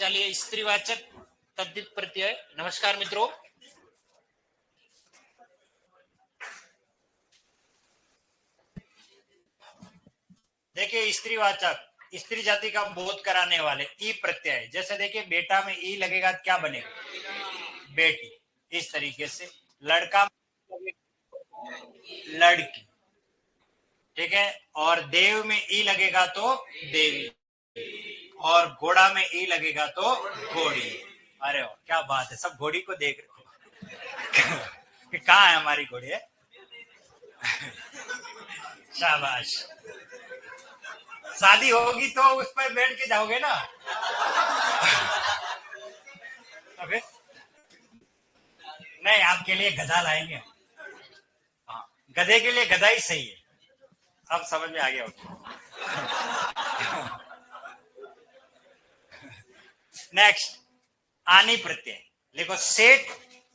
चलिए स्त्रीवाचक तद्धित प्रत्यय। नमस्कार मित्रों, देखिए स्त्रीवाचक स्त्री जाति का बोध कराने वाले ई प्रत्यय। जैसे देखिए बेटा में ई लगेगा क्या बनेगा? बेटी। इस तरीके से लड़का में लड़की, ठीक है। और देव में ई लगेगा तो देवी, और घोड़ा में ई लगेगा तो घोड़ी। अरे वाह, क्या बात है, सब घोड़ी को देख रहे हो कि कहाँ है हमारी घोड़ी है। शाबाश। शादी होगी तो उस पर बैठ के जाओगे ना। अबे नहीं, आपके लिए गधा लाएंगे। हाँ, गधे के लिए गधा ही सही है। अब समझ में आ गया होगा। नेक्स्ट, आनी प्रत्यय लिखो। सेठ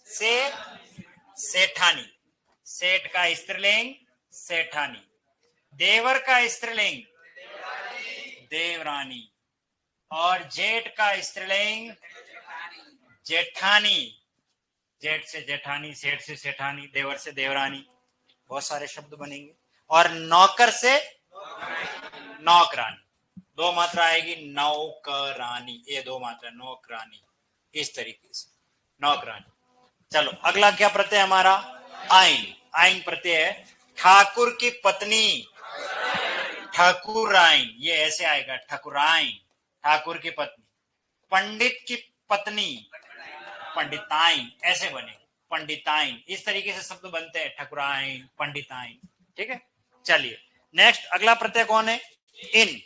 से सेठानी, सेठ का स्त्रीलिंग सेठानी, देवर का स्त्रीलिंग देवरानी, और जेठ का स्त्रीलिंग जेठानी। जेठ से जेठानी, सेठ से सेठानी, देवर से देवरानी, बहुत सारे शब्द बनेंगे। और नौकर से नौकरानी, दो मात्रा आएगी नौकरानी, ये दो मात्रा नौकरानी, इस तरीके से नौकरानी। चलो अगला क्या प्रत्यय हमारा? आइन। आइन प्रत्यय है। ठाकुर की पत्नी ठाकुराइन, ये ऐसे आएगा ठाकुराइन, ठाकुर की पत्नी। पंडित की पत्नी पंडिताइन, ऐसे बने पंडिताइन। इस तरीके से शब्द बनते हैं, ठाकुराइन, पंडिताइन, ठीक है। चलिए नेक्स्ट, अगला प्रत्यय कौन है? इन।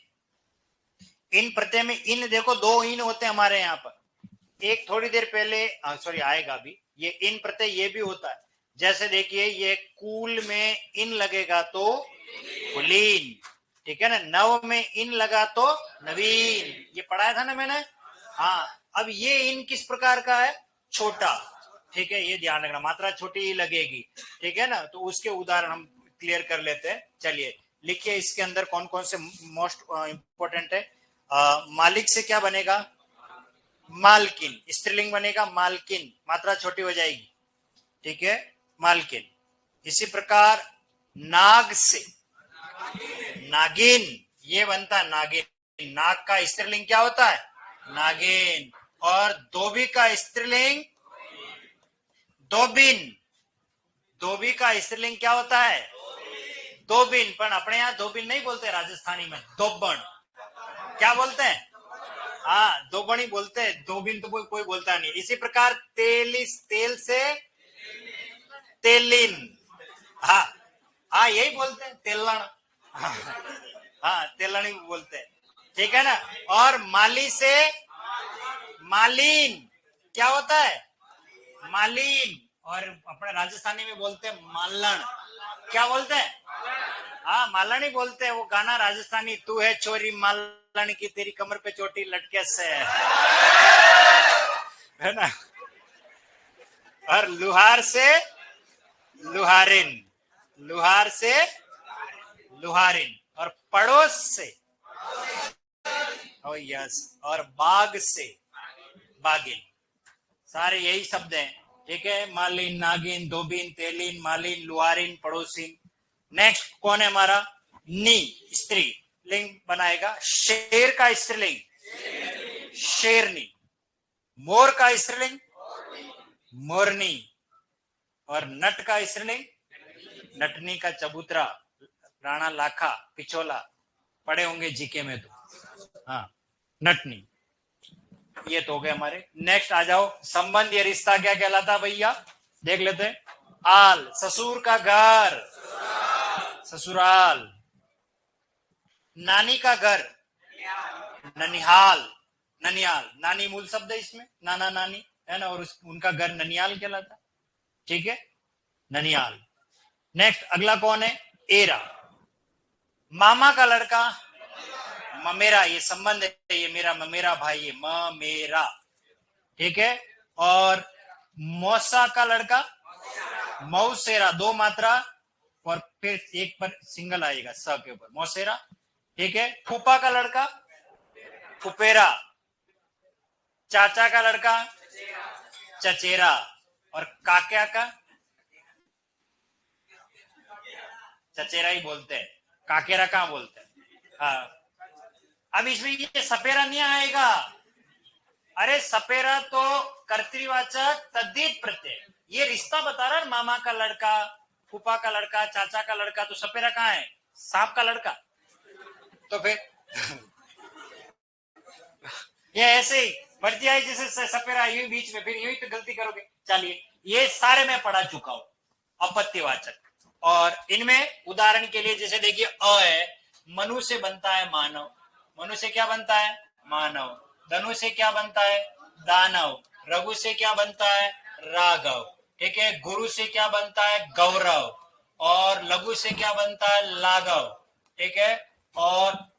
इन प्रत्यय में इन देखो, दो इन होते हैं हमारे यहाँ पर। एक थोड़ी देर पहले सॉरी आएगा भी ये इन प्रत्यय, ये भी होता है। जैसे देखिए ये कूल में इन लगेगा तो कुलीन, ठीक है ना। नव में इन लगा तो नवीन, ये पढ़ाया था ना मैंने। हाँ, अब ये इन किस प्रकार का है? छोटा, ठीक है, ये ध्यान रखना, मात्रा छोटी ही लगेगी, ठीक है ना। तो उसके उदाहरण हम क्लियर कर लेते हैं। चलिए लिखिए, इसके अंदर कौन कौन से मोस्ट इंपोर्टेंट है। मालिक से क्या बनेगा? मालकिन, स्त्रीलिंग बनेगा मालकिन, मात्रा छोटी हो जाएगी, ठीक है, मालकिन। इसी प्रकार नाग से नागिन, ये बनता है नागिन। नाग का स्त्रीलिंग क्या होता है? नागिन। और धोबी का स्त्रीलिंग धोबिन, धोबी का स्त्रीलिंग क्या होता है? धोबिन। पर अपने यहाँ धोबिन नहीं बोलते, राजस्थानी में धोबन। क्या बोलते हैं? हाँ, दोबनी बोलते हैं, धोबिन तो कोई बोलता नहीं। इसी प्रकार तेलिस, तेल से तेलिन, हाँ हाँ यही बोलते हैं, तेलण। हाँ तेलण ही बोलते हैं, ठीक है ना। और माली से मालिन, क्या होता है? मालिन। और अपने राजस्थानी में बोलते हैं मालन, क्या बोलते हैं? हाँ मालन ही बोलते हैं। वो गाना राजस्थानी, तू है चोरी मालन की, तेरी कमर पे चोटी लटके से, है ना। और लुहार से लुहारिन, लुहार से लुहारिन। और पड़ोस से ओ यस, और बाग से बागिन, सारे यही शब्द हैं, ठीक है। मालिन, नागिन, धोबिन, तेलिन, मालिन, लुहारिन, पड़ोसिन। नेक्स्ट कौन है हमारा? नी, स्त्री लिंग बनाएगा। शेर का स्त्रीलिंग शेरनी, मोर का स्त्रीलिंग मोरनी, और नट का स्त्रीलिंग नटनी का चबूतरा, राणा लाखा, पिछोला, पढ़े होंगे जीके में तो। हाँ, नटनी। ये तो हो गए हमारे। नेक्स्ट आ जाओ, संबंध या रिश्ता क्या कहलाता भैया? देख लेते हैं। आल, ससुर का घर ससुराल, नानी का घर ननिहाल, ननियाल। नानी मूल शब्द है इसमें, नाना नानी है ना, और उनका घर ननियाल कहलाता, ठीक है, ननियाल। नेक्स्ट अगला कौन है? एरा, मामा का लड़का ममेरा, ये संबंध है, ये मेरा ममेरा भाई, ये ममेरा, ठीक है। और मौसा का लड़का मौसेरा, दो मात्रा और फिर एक पर सिंगल आएगा स के ऊपर, मौसेरा, ठीक है। फूफा का लड़का फुपेरा, चाचा का लड़का चचेरा, और काका का चचेरा ही बोलते हैं, काकेरा कहाँ बोलते हैं। हाँ, अब इसमें ये सपेरा नहीं आएगा। अरे सपेरा तो कर्तृवाचक तद्धित प्रत्यय, ये रिश्ता बता रहा है, मामा का लड़का, फूफा का लड़का, चाचा का लड़का, तो सपेरा कहाँ है, सांप का लड़का। तो फिर ये ऐसे ही बढ़ती आई जैसे सपेरा यूं बीच में, फिर यूं ही तो गलती करोगे। चलिए, ये सारे मैं पढ़ा चुका हूं अपत्यवाचक, और इनमें उदाहरण के लिए जैसे देखिए अ है, मनु से बनता है मानव, मनु से क्या बनता है मानव, धनु से क्या बनता है दानव, रघु से क्या बनता है राघव, ठीक है, गुरु से क्या बनता है गौरव, और लघु से क्या बनता है लाघव, ठीक है, और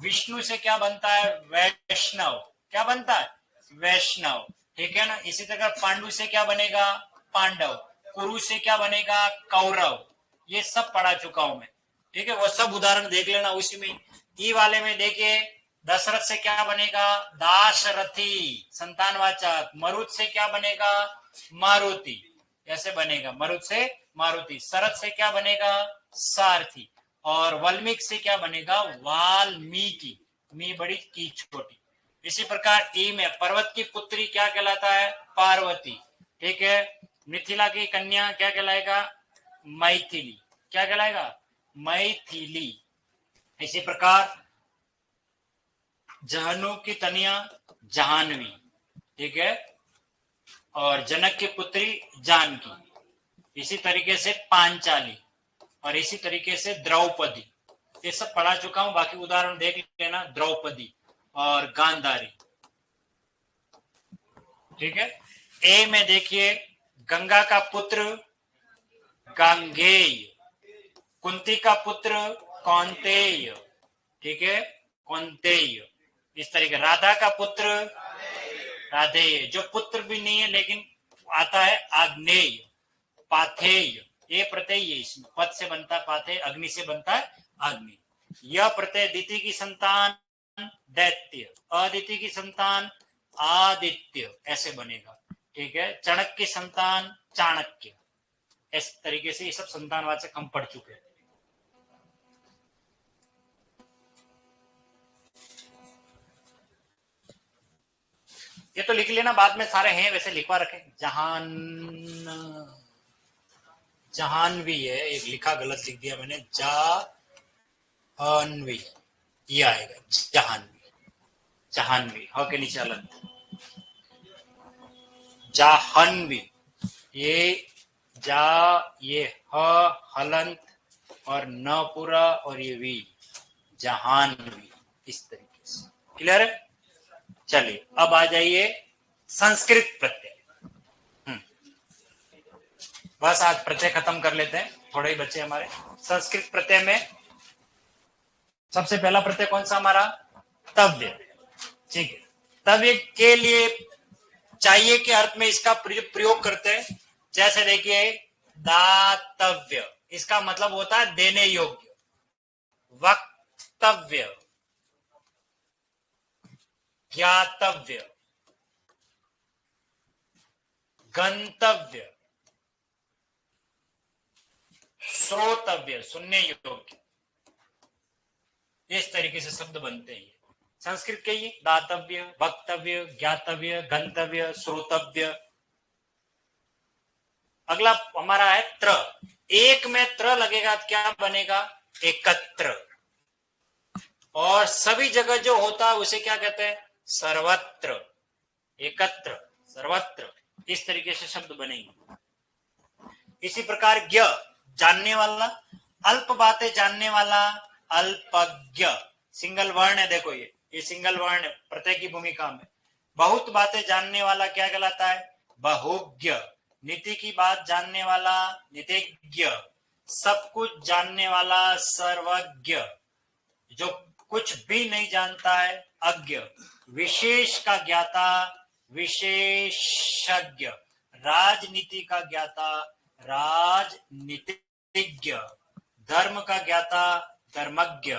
विष्णु से क्या बनता है वैष्णव, क्या बनता है वैष्णव, ठीक है ना। इसी तरह पांडु से क्या बनेगा पांडव, कुरु से क्या बनेगा कौरव, ये सब पढ़ा चुका हूं मैं, ठीक है, वो सब उदाहरण देख लेना। उसी में ई वाले में देखिए, दशरथ से क्या बनेगा दाशरथी संतानवाचक, मरुत से क्या बनेगा मारुति, ऐसे बनेगा मरुत से मारुति, शरद से क्या बनेगा सारथी, और वाल्मीकि से क्या बनेगा वाल्मीकि, मी बड़ी की छोटी। इसी प्रकार ई में पर्वत की पुत्री क्या कहलाता है पार्वती, ठीक है, मिथिला की कन्या क्या कहलाएगा मैथिली, क्या कहलाएगा मैथिली। इसी प्रकार जहनु की तनिया जहानवी, ठीक है, और जनक की पुत्री जानकी, इसी तरीके से पांचाली, और इसी तरीके से द्रौपदी, ये सब पढ़ा चुका हूं, बाकी उदाहरण देख लेना, द्रौपदी और गांधारी, ठीक है। ए में देखिए गंगा का पुत्र गांगेय, कुंती का पुत्र कौंतेय, ठीक है कौंतेय, इस तरीके, राधा का पुत्र राधेय, जो पुत्र भी नहीं है लेकिन आता है आग्नेय, पाथेय, ये प्रत्यय इसमें पद से बनता है पाथेय, अग्नि से बनता है अग्नि। यह प्रत्यय दिति की संतान दैत्य, अदिति की संतान आदित्य, ऐसे बनेगा, ठीक है, चणक की संतान चाणक्य, इस तरीके से ये सब संतानवाचक हम पढ़ चुके हैं। ये तो लिख लेना, बाद में सारे हैं वैसे लिखवा रखे, जहान जहानवी है, एक लिखा गलत लिख दिया मैंने, जहानवी, ये आएगा जहानवी, जहानवी ह के नीचे अलंत, जाहनवी, ये जा, ये ह हलंत और न पूरा, और ये वी जहानवी, इस तरीके से क्लियर है। चलिए अब आ जाइए संस्कृत प्रत्यय, बस आज प्रत्यय खत्म कर लेते हैं, थोड़े ही बच्चे हमारे। संस्कृत प्रत्यय में सबसे पहला प्रत्यय कौन सा हमारा तव्य, ठीक है, तव्य के लिए चाहिए के अर्थ में इसका प्रयोग करते हैं, जैसे देखिए दातव्य, इसका मतलब होता है देने योग्य, वक्तव्य, ज्ञातव्य, गंतव्य, श्रोतव्य, सुनने योग्य, इस तरीके से शब्द बनते हैं। संस्कृत के ये दातव्य, वक्तव्य, ज्ञातव्य, गंतव्य, श्रोतव्य। अगला हमारा है त्र, एक में त्र लगेगा तो क्या बनेगा एकत्र, और सभी जगह जो होता है उसे क्या कहते हैं सर्वत्र, एकत्र सर्वत्र, इस तरीके से शब्द बनेंगे। इसी प्रकार ज्ञ जानने वाला, अल्प बातें जानने वाला अल्पज्ञ, सिंगल वर्ण है, देखो ये सिंगल वर्ण प्रत्यय की भूमिका में। बहुत बातें जानने वाला क्या कहलाता है बहुज्ञ, नीति की बात जानने वाला नीतिज्ञ, सब कुछ जानने वाला सर्वज्ञ, जो कुछ भी नहीं जानता है अज्ञ, विशेष का ज्ञाता विशेषज्ञ, राजनीति का ज्ञाता राजनीतिज्ञ, धर्म का ज्ञाता धर्मज्ञ,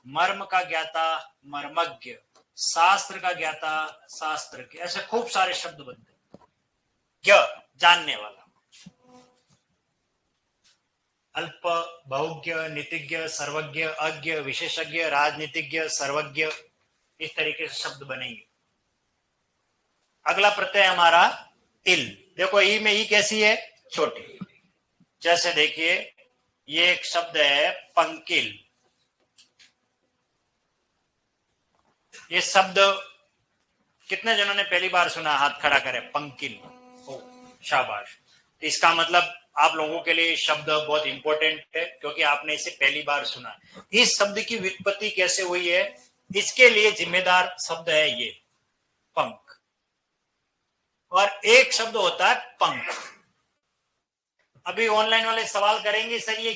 मर्म का ज्ञाता मर्मज्ञ, शास्त्र का ज्ञाता, शास्त्र के, ऐसे खूब सारे शब्द बनते हैं। ज्ञ, जानने वाला, अल्प, बहुज्ञ, नीतिज्ञ, सर्वज्ञ, अज्ञ, विशेषज्ञ, राजनीतिज्ञ, सर्वज्ञ, इस तरीके से शब्द बनेंगे। अगला प्रत्यय हमारा इल। देखो ई में ई कैसी है, छोटी। जैसे देखिए ये एक शब्द है पंकिल। ये शब्द कितने जनों ने पहली बार सुना, हाथ खड़ा करें। पंकिल, ओ शाबाश। तो इसका मतलब आप लोगों के लिए शब्द बहुत इंपॉर्टेंट है, क्योंकि आपने इसे पहली बार सुना। इस शब्द की व्युत्पत्ति कैसे हुई है, इसके लिए जिम्मेदार शब्द है ये पंख। और एक शब्द होता है पंख। अभी ऑनलाइन वाले सवाल करेंगे, सर ये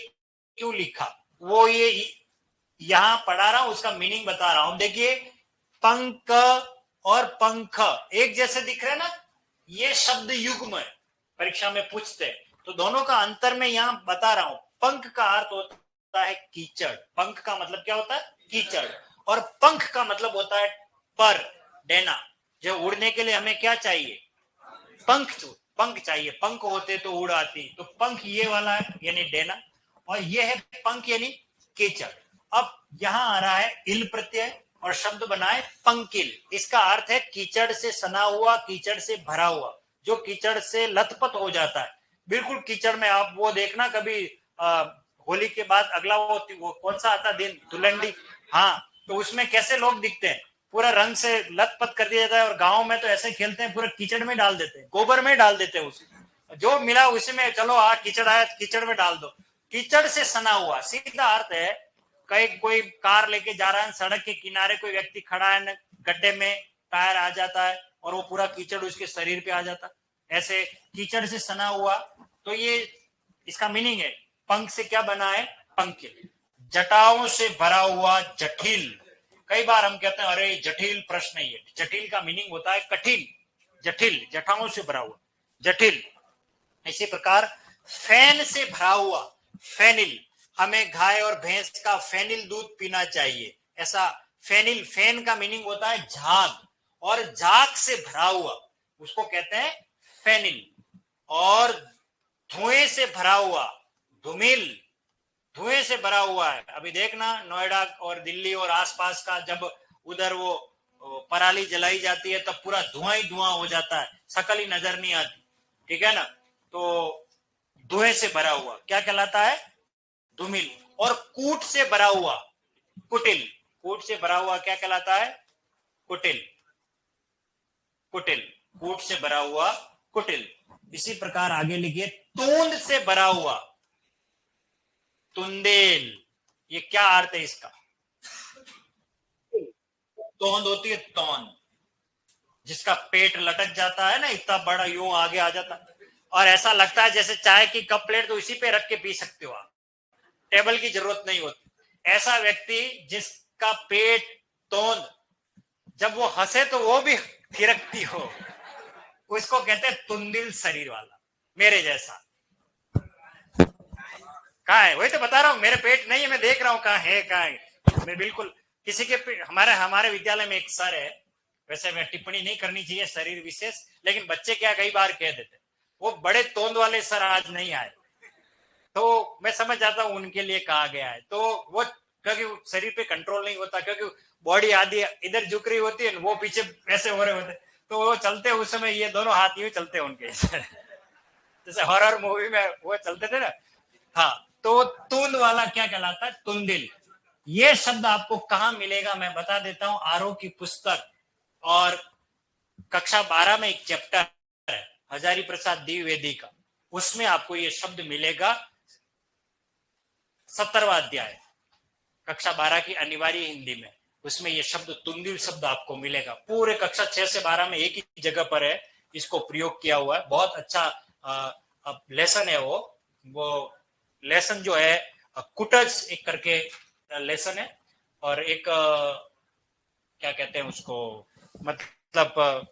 क्यों लिखा, वो ये यहां पढ़ा रहा हूं, उसका मीनिंग बता रहा हूं। देखिए पंख और पंख एक जैसे दिख रहे ना, ये शब्द युग्म है, परीक्षा में पूछते हैं, तो दोनों का अंतर मैं यहां बता रहा हूं। पंख का अर्थ होता है कीचड़। पंख का मतलब क्या होता है, कीचड़। और पंख का मतलब होता है पर, डेना। जो उड़ने के लिए हमें क्या चाहिए, पंख। पंख चाहिए, पंख होते तो उड़ आती। तो पंख ये वाला है यानी डेना, और ये है पंख यानी कीचड़। अब यहां आ रहा है इल प्रत्यय और शब्द बना है पंकिल। इसका अर्थ है कीचड़ से सना हुआ, कीचड़ से भरा हुआ, जो कीचड़ से लथपथ हो जाता है। बिल्कुल कीचड़ में आप वो देखना कभी होली के बाद अगला वो कौन सा आता दिन, धुलंडी। हाँ, तो उसमें कैसे लोग दिखते हैं, पूरा रंग से लथपथ कर दिया जाता है। और गांव में तो ऐसे खेलते हैं, पूरा कीचड़ में डाल देते हैं, गोबर में डाल देते हैं, उसे जो मिला उसी में, चलो कीचड़ आया कीचड़ में डाल दो। कीचड़ से सना हुआ, सीधा अर्थ है कहीं कोई कार लेके जा रहा है, सड़क के किनारे कोई व्यक्ति खड़ा है, गड्ढे में टायर आ जाता है और वो पूरा कीचड़ उसके शरीर पे आ जाता है, ऐसे कीचड़ से सना हुआ। तो ये इसका मीनिंग है। पंख से क्या बना है, पंकिल। जटाओं से भरा हुआ, जटिल। कई बार हम कहते हैं अरे जटिल प्रश्न है ये। जटिल का मीनिंग होता है कठिन, जटिल, जटाओं से भरा हुआ, जटिल। इसी प्रकार फैन से भरा हुआ, फेनिल। हमें गाय और भैंस का फेनिल दूध पीना चाहिए, ऐसा फेनिल। फैन का मीनिंग होता है झाग, और झाग से भरा हुआ उसको कहते हैं फेनिल। और धुएं से भरा हुआ, धुमिल। धुएं से भरा हुआ है। अभी देखना नोएडा और दिल्ली और आसपास का, जब उधर वो पराली जलाई जाती है तब पूरा धुआं ही धुआं हो जाता है, शकल ही नजर नहीं आती, ठीक है ना। तो धुएं से भरा हुआ क्या कहलाता है, धुमिल। और कूट से भरा हुआ, कुटिल। कूट से भरा हुआ क्या कहलाता है, कुटिल, कुटिल। कूट से भरा हुआ, कुटिल। इसी प्रकार आगे लिखिए, तूंद से भरा हुआ, तुंदेल। ये क्या अर्थ है इसका, तोंद होती है तौन, जिसका पेट लटक जाता है ना, इतना बड़ा यूं आगे आ जाता है, और ऐसा लगता है जैसे चाय की कप प्लेट तो इसी पे रख के पी सकते हो आप, टेबल की जरूरत नहीं होती। ऐसा व्यक्ति जिसका पेट तोंद, जब वो हंसे तो वो भी थिरकती हो, उसको कहते हैं तुंदिल शरीर वाला, मेरे जैसा। कहाँ है, वही तो बता रहा हूँ, मेरे पेट नहीं है, मैं देख रहा हूँ कहाँ है, कहाँ है। मैं बिल्कुल किसी के हमारे हमारे विद्यालय में एक सर है, वैसे मैं टिप्पणी नहीं करनी चाहिए शरीर विशेष, लेकिन बच्चे क्या कई बार कह देते, वो बड़े तोंद वाले सर आज नहीं आए, तो मैं समझ जाता हूँ उनके लिए कहा गया है। तो वो क्योंकि शरीर पे कंट्रोल नहीं होता, क्योंकि बॉडी आदि इधर झुक रही होती है, वो पीछे ऐसे हो रहे होते, तो वो चलते उस समय ये दोनों हाथ यूं चलते उनके जैसे हॉरर मूवी में वो चलते थे ना। हाँ, तो तुंद वाला क्या कहलाता है, तुंदिल। ये शब्द आपको कहां मिलेगा मैं बता देता हूं, आरओ की पुस्तक और कक्षा 12 में एक चैप्टर है हजारी प्रसाद द्विवेदी का, उसमें आपको ये शब्द मिलेगा। 17वां अध्याय कक्षा 12 की अनिवार्य हिंदी में, उसमें ये शब्द तुंदिल शब्द आपको मिलेगा। पूरे कक्षा 6 से 12 में एक ही जगह पर है, इसको प्रयोग किया हुआ है। बहुत अच्छा लेसन है वो लेसन जो है कुटज एक करके लेसन है, और एक क्या कहते हैं उसको, मतलब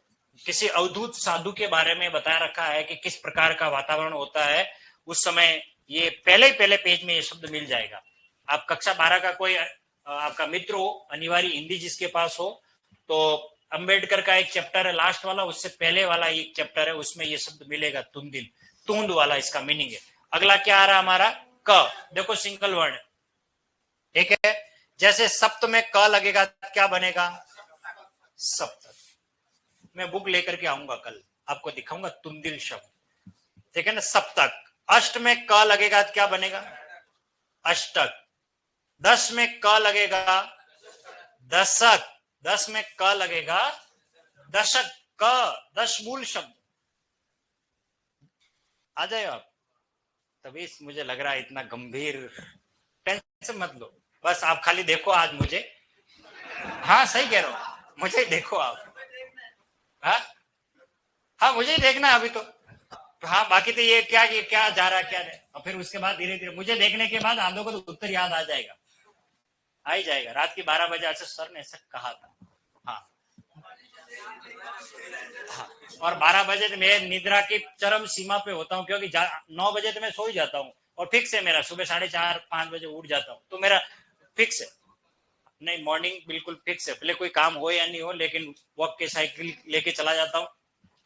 किसी अवधूत साधु के बारे में बता रखा है कि किस प्रकार का वातावरण होता है उस समय। ये पहले ही पहले पेज में ये शब्द मिल जाएगा। आप कक्षा 12 का कोई आपका मित्र हो, अनिवार्य हिंदी जिसके पास हो, तो अंबेडकर का एक चैप्टर है लास्ट वाला, उससे पहले वाला एक चैप्टर है, उसमें ये शब्द मिलेगा तुंदिल, तूंद वाला इसका मीनिंग है। अगला क्या आ रहा हमारा, क। देखो सिंगल वर्ड है, ठीक है। जैसे सप्त में क लगेगा क्या बनेगा, सप्त। मैं बुक लेकर के आऊंगा कल, आपको दिखाऊंगा तुंदिल शब्द, ठीक है ना, सप्तक। अष्ट में क लगेगा क्या बनेगा, अष्टक। 10 में क लगेगा, दशक। 10 में क लगेगा, दशक। क 10 मूल शब्द। आ जाए आप, तभी मुझे लग रहा है इतना गंभीर। टेंशन मत लो, बस आप खाली देखो आज मुझे। हाँ सही कह रहे हो, मुझे देखो आप। हाँ हाँ, मुझे ही देखना है अभी तो। हाँ बाकी तो ये क्या जा रहा है क्या नहीं, और फिर उसके बाद धीरे धीरे मुझे देखने के बाद आधों को तो उत्तर याद आ जाएगा, आ ही जाएगा। रात की 12 बजे ऐसे सर ने ऐसा कहा था। हाँ हाँ, और 12 बजे तो मैं निद्रा की चरम सीमा पे होता हूँ, क्योंकि 9 बजे तो मैं सो ही जाता हूँ, और फिक्स है मेरा, सुबह 4:30-5 बजे उठ जाता हूँ, तो मेरा फिक्स है। नहीं, मॉर्निंग बिल्कुल फिक्स है, भले कोई काम हो या नहीं हो, लेकिन वॉक के साइकिल लेके चला जाता हूँ,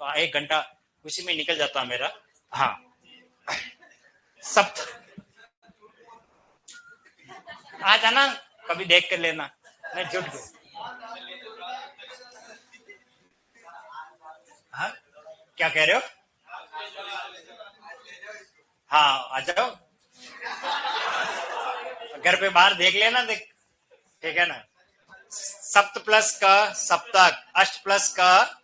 तो 1 घंटा उसी में निकल जाता है मेरा। हाँ सब। आ जाना, कभी देख कर लेना, मैं जुट गया। हाँ क्या कह रहे हो, हाँ आ जाओ, घर पे बाहर देख लेना, देख, ठीक है ना। सप्त प्लस का सप्तक, अष्ट प्लस का,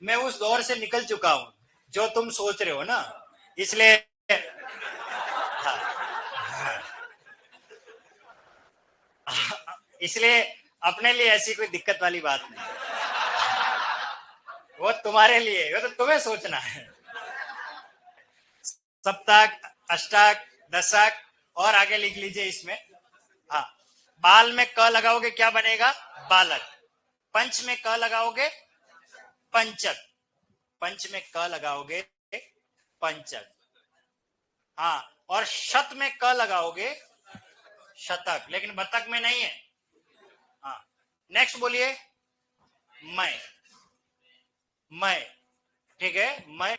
मैं उस दौर से निकल चुका हूं जो तुम सोच रहे हो ना, इसलिए। हाँ, इसलिए अपने लिए ऐसी कोई दिक्कत वाली बात नहीं, वो तुम्हारे लिए, वो तो तुम्हें सोचना है। सप्तक, अष्टक, दशक, और आगे लिख लीजिए इसमें। हाँ, बाल में क लगाओगे क्या बनेगा, बालक। पंच में क लगाओगे, पंचक। पंच में क लगाओगे, पंचक। हाँ, और शत में क लगाओगे, शतक, लेकिन बतक में नहीं है। हाँ, नेक्स्ट बोलिए, मैं। मैं, ठीक है। मैं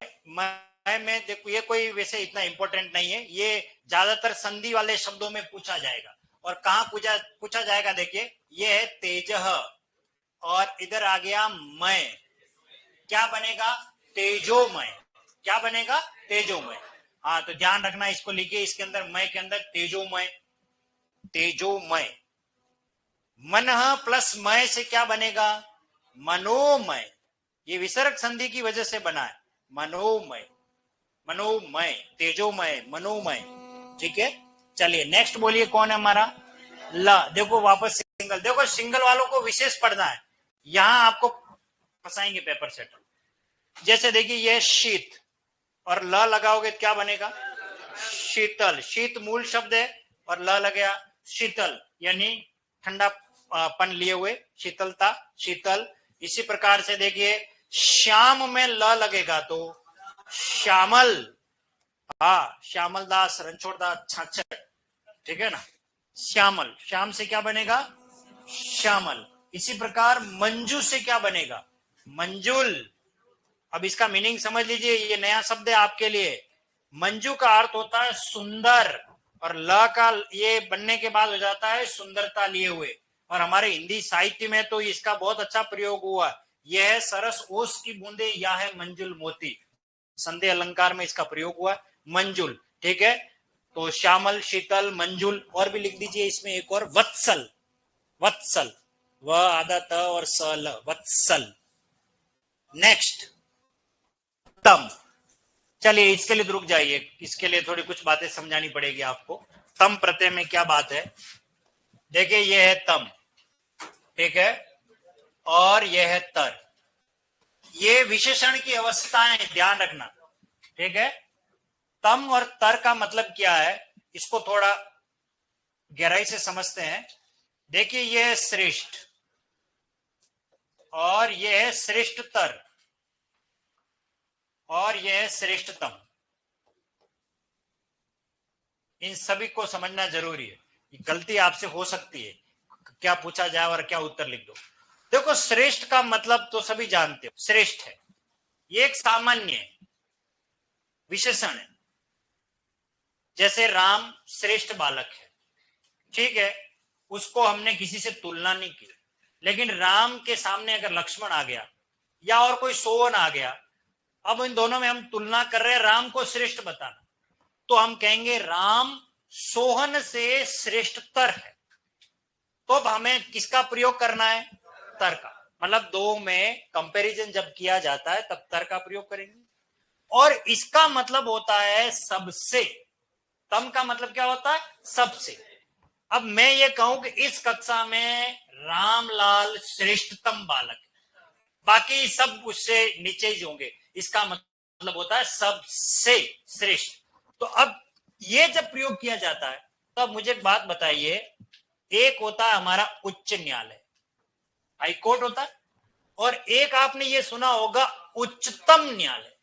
में देखो, ये कोई वैसे इतना इंपॉर्टेंट नहीं है, ये ज्यादातर संधि वाले शब्दों में पूछा जाएगा। और कहां पूछा पूछा जाएगा, देखिए ये है तेज, और इधर आ गया मैं, क्या बनेगा, तेजोमय। क्या बनेगा, तेजोमय। हाँ तो ध्यान रखना, इसको लिखिए, इसके अंदर मैं के अंदर तेजोमय, तेजोमय। मन प्लस मय से क्या बनेगा, मनोमय। ये विसर्ग संधि की वजह से बना है, मनोमय। मनोमय, तेजोमय, मनोमय, ठीक है। चलिए नेक्स्ट बोलिए, कौन है हमारा, ल। देखो वापस सिंगल, देखो सिंगल वालों को विशेष पढ़ना है, यहां आपको फंसाएंगे पेपर सेट। जैसे देखिए ये शीत, और ल लगाओगे क्या बनेगा, शीतल। शीत मूल शब्द है, और ल लग गया, शीतल, यानी ठंडा पन लिए हुए, शीतलता, शीतल। इसी प्रकार से देखिए, श्याम में ल लगेगा तो श्यामल। हाँ, श्यामल दास, रणछोड़ दास, छाछर, ठीक है ना। श्यामल, श्याम से क्या बनेगा, श्यामल। इसी प्रकार मंजू से क्या बनेगा, मंजुल। अब इसका मीनिंग समझ लीजिए, ये नया शब्द है आपके लिए। मंजू का अर्थ होता है सुंदर, और ल का ये बनने के बाद हो जाता है सुंदरता लिए हुए। और हमारे हिंदी साहित्य में तो इसका बहुत अच्छा प्रयोग हुआ, यह है सरस ओस की बूंदे, या है मंजुल मोती। संधि अलंकार में इसका प्रयोग हुआ, मंजुल, ठीक है। तो श्यामल, शीतल, मंजुल, और भी लिख दीजिए इसमें एक और, वत्सल। वत्सल, व आधा त और सल, वत्सल। नेक्स्ट, तम। चलिए इसके लिए रुक जाइए, इसके लिए थोड़ी कुछ बातें समझानी पड़ेगी आपको। तम प्रत्यय में क्या बात है, देखिए ये है तम, ठीक है, और यह है तर। ये विशेषण की अवस्थाएं ध्यान रखना, ठीक है। तम और तर का मतलब क्या है, इसको थोड़ा गहराई से समझते हैं। देखिए यह है श्रेष्ठ, और यह है श्रेष्ठतर, और यह है श्रेष्ठतम। इन सभी को समझना जरूरी है, गलती आपसे हो सकती है, क्या पूछा जाए और क्या उत्तर लिख दो। देखो श्रेष्ठ का मतलब तो सभी जानते हो, श्रेष्ठ है, ये एक सामान्य है, विशेषण है। जैसे राम श्रेष्ठ बालक है, ठीक है, उसको हमने किसी से तुलना नहीं की। लेकिन राम के सामने अगर लक्ष्मण आ गया या और कोई सोवन आ गया, अब इन दोनों में हम तुलना कर रहे हैं, राम को श्रेष्ठ बताना, तो हम कहेंगे राम सोहन से श्रेष्ठतर है। तो अब हमें किसका प्रयोग करना है? तर का। मतलब दो में कंपैरिजन जब किया जाता है तब तर का प्रयोग करेंगे। और इसका मतलब होता है सबसे। तम का मतलब क्या होता है? सबसे। अब मैं ये कहूं कि इस कक्षा में रामलाल श्रेष्ठतम बालक है, बाकी सब उससे नीचे ही होंगे, इसका मतलब होता है सबसे श्रेष्ठ। तो अब ये जब प्रयोग किया जाता है तो अब मुझे एक बात बताइए, एक होता है हमारा उच्च न्यायालय, हाई कोर्ट होता है, और एक आपने ये सुना होगा उच्चतम न्यायालय,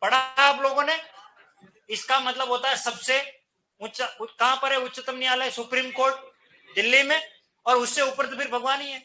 पढ़ा आप लोगों ने? इसका मतलब होता है सबसे उच्च। कहां पर है उच्चतम न्यायालय? सुप्रीम कोर्ट दिल्ली में, और उससे ऊपर तो फिर भगवान ही है।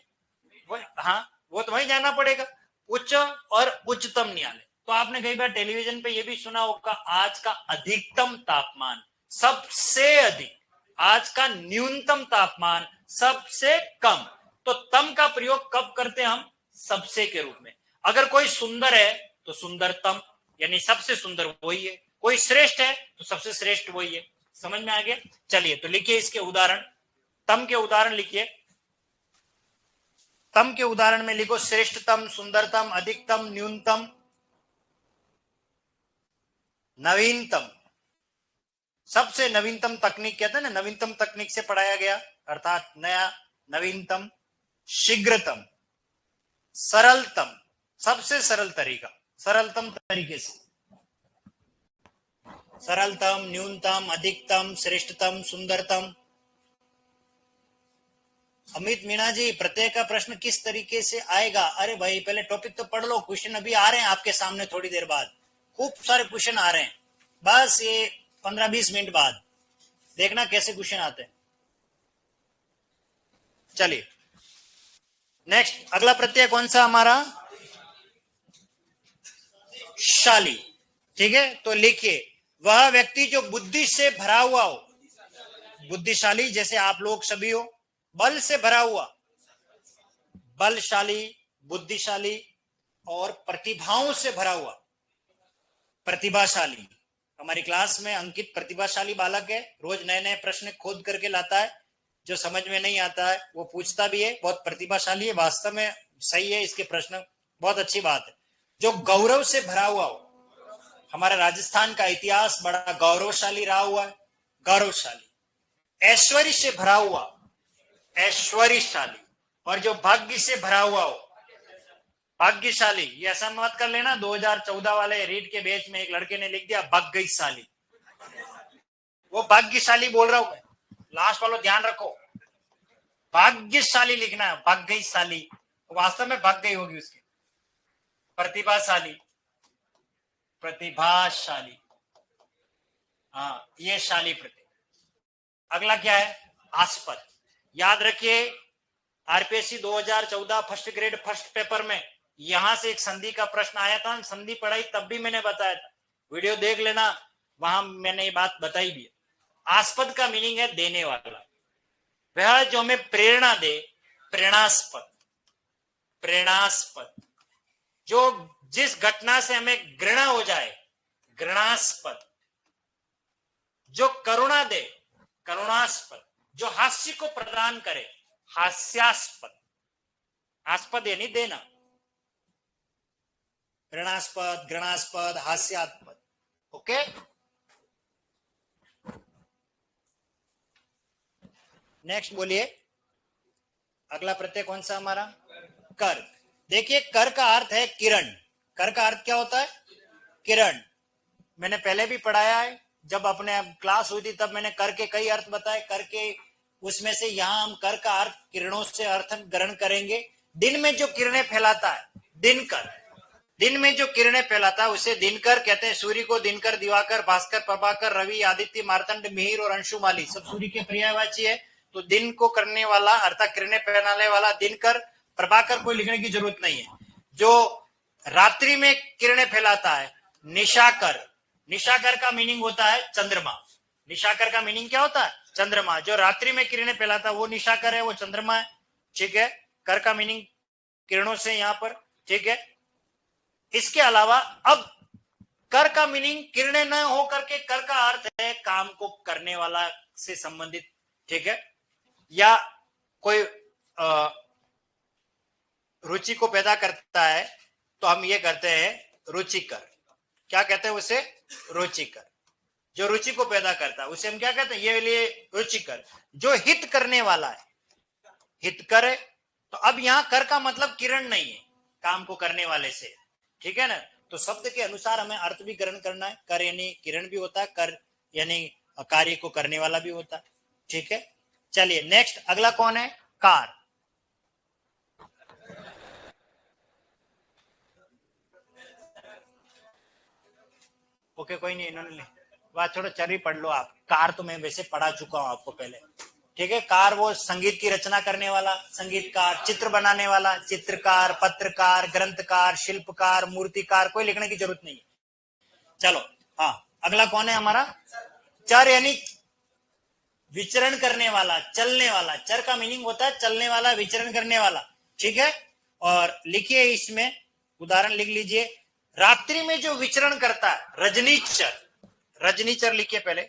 हाँ, वो तो वहीं जाना पड़ेगा, उच्च और उच्चतम न्यायालय। तो आपने कई बार टेलीविजन पे ये भी सुना होगा, आज का अधिकतम तापमान सबसे अधिक, आज का न्यूनतम तापमान सबसे कम। तो तम का प्रयोग कब करते हैं हम? सबसे के रूप में। अगर कोई सुंदर है तो सुंदरतम, यानी सबसे सुंदर वही है। कोई श्रेष्ठ है तो सबसे श्रेष्ठ वही है। समझ में आ गया? चलिए तो लिखिए इसके उदाहरण, तम के उदाहरण लिखिए। तम के उदाहरण में लिखो श्रेष्ठतम, सुंदरतम, अधिकतम, न्यूनतम, नवीनतम। सबसे नवीनतम तकनीक कहते हैं ना, नवीनतम तकनीक से पढ़ाया गया, अर्थात नया, नवीनतम, शीघ्रतम, सरलतम, सबसे सरल तरीका, सरलतम तरीके से, सरलतम, न्यूनतम, अधिकतम, श्रेष्ठतम, सुंदरतम। अमित मीणा जी, प्रत्येक का प्रश्न किस तरीके से आएगा? अरे भाई पहले टॉपिक तो पढ़ लो, क्वेश्चन अभी आ रहे हैं आपके सामने, थोड़ी देर बाद खूब सारे क्वेश्चन आ रहे हैं, बस ये 15-20 मिनट बाद देखना कैसे क्वेश्चन आते हैं। चलिए नेक्स्ट, अगला प्रत्यय कौन सा हमारा? शाली। ठीक है, तो लिखिए वह व्यक्ति जो बुद्धि से भरा हुआ हो, बुद्धिशाली जैसे आप लोग सभी हो, बल से भरा हुआ, बलशाली, बुद्धिशाली, और प्रतिभाओं से भरा हुआ, प्रतिभाशाली। हमारी क्लास में अंकित प्रतिभाशाली बालक है, रोज नए नए प्रश्न खोद करके लाता है, जो समझ में नहीं आता है वो पूछता भी है, बहुत प्रतिभाशाली है, वास्तव में सही है इसके प्रश्न, बहुत अच्छी बात है। जो गौरव से भरा हुआ हो, हमारा राजस्थान का इतिहास बड़ा गौरवशाली रहा हुआ है, गौरवशाली। ऐश्वर्य से भरा हुआ, ऐश्वर्यशाली। और जो भाग्य से भरा हुआ हो, भाग्यशाली। ये ऐसा मत कर लेना 2014 वाले रीड के बैच में एक लड़के ने लिख दिया भाग्यशाली, वो भाग्यशाली बोल रहा हूं मैं, लास्ट वालों ध्यान रखो, भाग्यशाली लिखना है, भाग्यशाली वास्तव में भाग गई होगी उसकी। प्रतिभाशाली, प्रतिभाशाली, हाँ ये शाली प्रत्यय। अगला क्या है? आस्पद। याद रखिए RPSC 2014 first grade first paper में यहां से एक संधि का प्रश्न आया था, संधि पढ़ाई तब भी मैंने बताया था, वीडियो देख लेना, वहां मैंने ये बात बताई भी है। आस्पद का मीनिंग है देने वाला, वह जो हमें प्रेरणा दे, प्रेरणास्पद, प्रेरणास्पद। जो जिस घटना से हमें घृणा हो जाए, घृणास्पद। जो करुणा दे, करुणास्पद। जो हास्य को प्रदान करे, हास्यास्पद। आस्पद यानी देना, ऋणास्पद, घृणास्पद, हास्यास्पद। ओके, नेक्स्ट बोलिए, अगला प्रत्यय कौन सा हमारा? कर। देखिए कर का अर्थ है किरण। कर का अर्थ क्या होता है? किरण। मैंने पहले भी पढ़ाया है, जब अपने क्लास हुई थी तब मैंने कर के कई अर्थ बताए, कर के उसमें से यहां हम कर का अर्थ किरणों से अर्थ ग्रहण करेंगे। दिन में जो किरणें फैलाता है, दिनकर, दिन में जो किरणें फैलाता है उसे दिनकर कहते हैं। सूर्य को दिनकर, दिवाकर, भास्कर, प्रभाकर, रवि, आदित्य, मार्तंड, मिहिर और अंशुमाली सब सूर्य के पर्यायवाची है। तो दिन को करने वाला अर्थात किरणें फैलाने वाला दिनकर, प्रभाकर कोई लिखने की जरूरत नहीं है। जो रात्रि में किरणें फैलाता है, निशाकर। निशाकर का मीनिंग होता है चंद्रमा। निशाकर का मीनिंग क्या होता है? चंद्रमा। जो रात्रि में किरणें फैलाता है वो निशाकर है, वो चंद्रमा है। ठीक है, कर का मीनिंग किरणों से यहां पर। ठीक है, इसके अलावा अब कर का मीनिंग किरणें न हो करके कर का अर्थ है काम को करने वाला से संबंधित। ठीक है, या कोई रुचि को पैदा करता है तो हम ये कहते हैं रुचिकर। क्या कहते हैं उसे? रुचिकर। जो रुचि को पैदा करता है उसे हम क्या कहते हैं? ये लिए रुचिकर। जो हित करने वाला है, हित करे। तो अब यहां कर का मतलब किरण नहीं है, काम को करने वाले से। ठीक है ना, तो शब्द के अनुसार हमें अर्थ भी ग्रहण करना है। कर यानी किरण भी होता है, कर यानी कार्य को करने वाला भी होता है। ठीक है, चलिए नेक्स्ट अगला कौन है? कार। ओके, कोई नहीं, इन्होंने बात छोड़ो, चलिए पढ़ लो आप। कार तो मैं वैसे पढ़ा चुका हूं आपको पहले। ठीक है, कार वो संगीत की रचना करने वाला संगीतकार, चित्र बनाने वाला चित्रकार, पत्रकार, ग्रंथकार, शिल्पकार, मूर्तिकार। कोई लिखने की जरूरत नहीं है। चलो, हाँ, अगला कौन है हमारा? चर यानी विचरण करने वाला, चलने वाला। चर का मीनिंग होता है चलने वाला, विचरण करने वाला। ठीक है, और लिखिए इसमें उदाहरण लिख लीजिए। रात्रि में जो विचरण करता है, रजनीचर। रजनीचर लिखिए पहले।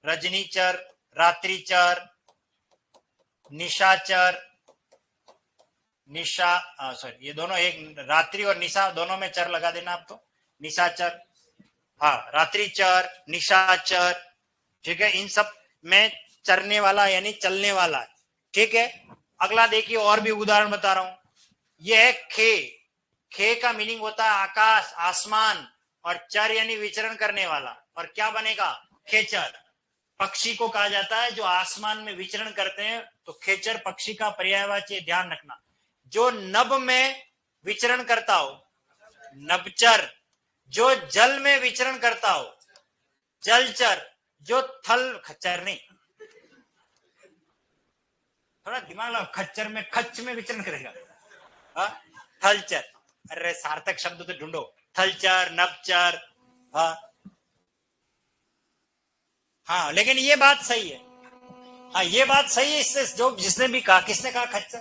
रजनीचर, रात्रिचर, निशाचर। निशा सॉरी, ये दोनों एक, रात्रि और निशा दोनों में चर लगा देना आप तो। निशाचर, हाँ, रात्रिचर, निशाचर। ठीक है, इन सब में चरने वाला यानी चलने वाला। ठीक है, अगला देखिए, और भी उदाहरण बता रहा हूं। यह है खे। खे का मीनिंग होता है आकाश, आसमान। और चर यानी विचरण करने वाला। और क्या बनेगा? खेचर। पक्षी को कहा जाता है जो आसमान में विचरण करते हैं, तो खेचर पक्षी का पर्यायवाची, ध्यान रखना। जो नभ में विचरण करता हो, नभचर। जो जल में विचरण करता हो, जलचर। जो थल, खच्चर नहीं, थोड़ा दिमाग लगाओ, खच्चर में, खच्च में विचरण करेगा। हाँ, थलचर। अरे सार्थक शब्द तो ढूंढो। थलचर, नभचर। हाँ हाँ, लेकिन ये बात सही है। हाँ, ये बात सही है। इससे जो जिसने भी कहा, किसने कहा खच्चर?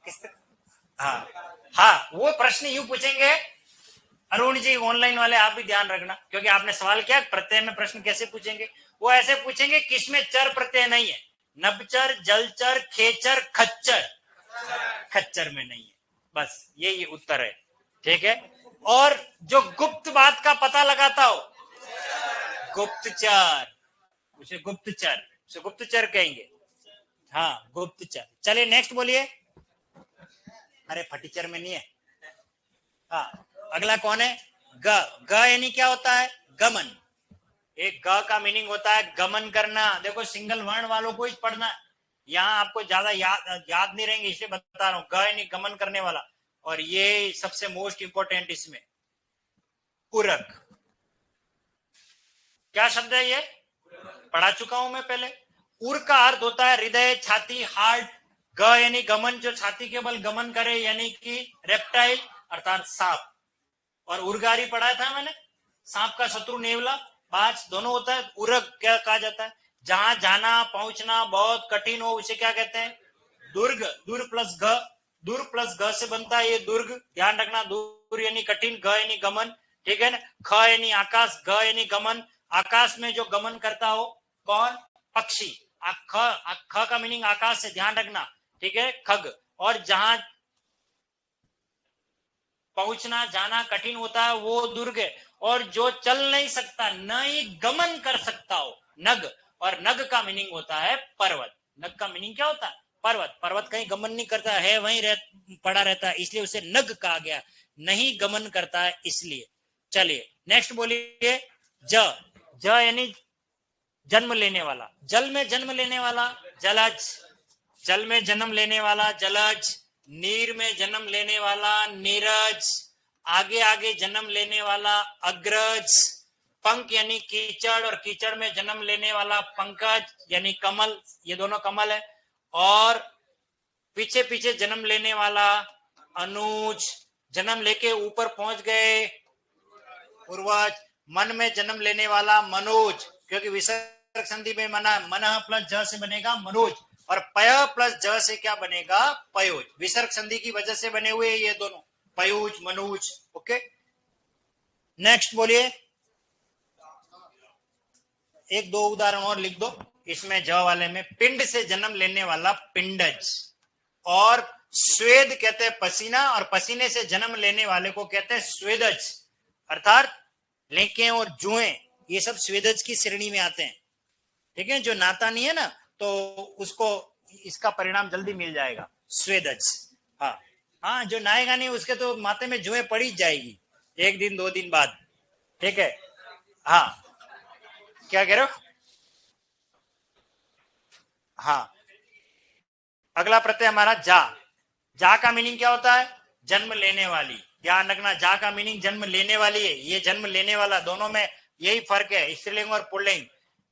किसने? हाँ हाँ, वो प्रश्न यूं पूछेंगे। अरुण जी, ऑनलाइन वाले आप भी ध्यान रखना, क्योंकि आपने सवाल किया प्रत्यय में प्रश्न कैसे पूछेंगे। वो ऐसे पूछेंगे किसमें चर प्रत्यय नहीं है। नभचर, जलचर, खेचर, खच्चर। खच्चर में नहीं है, बस यही उत्तर है। ठीक है, और जो गुप्त बात का पता लगाता हो, गुप्तचर। उसे गुप्तचर, उसे गुप्तचर कहेंगे। हाँ, गुप्तचर। चलिए नेक्स्ट बोलिए। अरे फटीचर में नहीं है। हाँ, अगला कौन है? ग। ग यानी क्या होता है? गमन। एक ग का मीनिंग होता है गमन करना। देखो, सिंगल वर्ण वालों को ही पढ़ना। यहाँ आपको ज्यादा याद नहीं रहेंगे, इसलिए बता रहा हूँ। ग यानी गमन करने वाला। और ये सबसे मोस्ट इंपोर्टेंट इसमें, उरक। क्या शब्द है ये? पढ़ा चुका हूं मैं पहले। उर का अर्थ होता है हृदय, छाती, हार्ट। ग यानी गमन, जो छाती के बल गमन करे, यानी कि रेप्टाइल अर्थात सांप। और उर्गारी पढ़ा था मैंने, सांप का शत्रु नेवला, बाज दोनों होता है। उरग क्या कहा जाता है? जहां जाना, पहुंचना बहुत कठिन हो, उसे क्या कहते हैं? दुर्ग। दूर प्लस ग, दूर प्लस ग से बनता है ये दुर्ग, ध्यान रखना। दूर यानी कठिन, ग यानी गमन। ठीक है ना। ख यानी आकाश, ग यानी गमन। आकाश में जो गमन करता हो, कौन? पक्षी। ख का मीनिंग आकाश से, ध्यान रखना। ठीक है, खग। और जहां पहुंचना, जाना कठिन होता है, वो दुर्ग है। और जो चल नहीं सकता, न ही गमन कर सकता हो, नग। और नग का मीनिंग होता है पर्वत। नग का मीनिंग क्या होता है? पर्वत। पर्वत कहीं गमन नहीं करता है, वहीं पड़ा रहता है, इसलिए उसे नग कहा गया। नहीं गमन करता है इसलिए। चलिए नेक्स्ट बोलिए। ज। ज यानी जन्म लेने वाला। जल में जन्म लेने वाला, जलज। जल में जन्म लेने वाला, जलज। नीर में जन्म लेने वाला, नीरज। आगे आगे जन्म लेने वाला, अग्रज। पंख यानी कीचड़, और कीचड़ में जन्म लेने वाला, पंकज यानी कमल। ये दोनों कमल है। और पीछे पीछे जन्म लेने वाला अनुज, जन्म लेके ऊपर पहुंच गए पूर्वज, मन में जन्म लेने वाला मनोज, क्योंकि विसर्ग संधि में मना मन प्लस ज से बनेगा मनोज, और पय प्लस ज से क्या बनेगा पयोज। विसर्ग संधि की वजह से बने हुए ये दोनों, पयोज मनोज। ओके, नेक्स्ट बोलिए, एक दो उदाहरण और लिख दो इसमें ज वाले में। पिंड से जन्म लेने वाला पिंडज, और स्वेद कहते हैं पसीना, और पसीने से जन्म लेने वाले को कहते हैं स्वेदज, अर्थात लेके और जुएं, ये सब स्वेदज की श्रेणी में आते हैं। ठीक है, जो नाता नहीं है ना तो उसको इसका परिणाम जल्दी मिल जाएगा, स्वेदज। हाँ हाँ, जो नाएगा नहीं उसके तो माथे में जुएं पड़ी जाएगी एक दिन दो दिन बाद। ठीक है, हाँ क्या कह रहे हो? हाँ, अगला प्रत्यय हमारा जा। जा का मीनिंग क्या होता है? जन्म लेने वाली। ध्यान रखना, जा का मीनिंग जन्म लेने वाली है, ये जन्म लेने वाला, दोनों में यही फर्क है, स्त्रीलिंग और पुल्लिंग।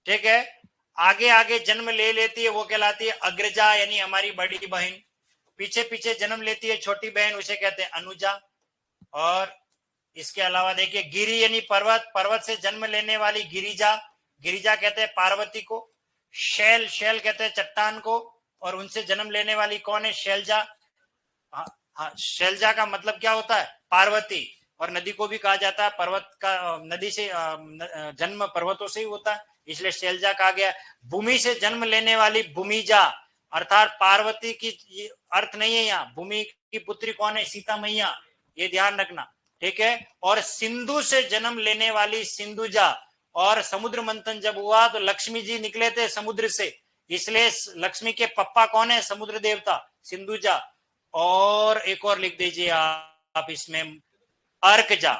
ठीक है, आगे आगे जन्म ले लेती है वो कहलाती है अग्रजा, यानी हमारी बड़ी बहन। पीछे पीछे जन्म लेती है छोटी बहन, उसे कहते हैं अनुजा। और इसके अलावा देखिए गिरी यानी पर्वत, पर्वत से जन्म लेने वाली गिरिजा, गिरिजा कहते हैं पार्वती को। शैल, शैल कहते हैं चट्टान को, और उनसे जन्म लेने वाली कौन है? शैलजा। हाँ हाँ, शैलजा का मतलब क्या होता है? पार्वती। और नदी को भी कहा जाता है पर्वत का, नदी से जन्म पर्वतों से ही होता है, इसलिए शैलजा कहा गया। भूमि से जन्म लेने वाली भूमिजा, अर्थात पार्वती की अर्थ नहीं है यहाँ, भूमि की पुत्री कौन है? सीता मैया, ये ध्यान रखना। ठीक है, और सिंधु से जन्म लेने वाली सिंधुजा, और समुद्र मंथन जब हुआ तो लक्ष्मी जी निकले थे समुद्र से, इसलिए लक्ष्मी के पप्पा कौन है? समुद्र देवता, सिंधुजा। और एक और लिख दीजिए आप इसमें, अर्कजा।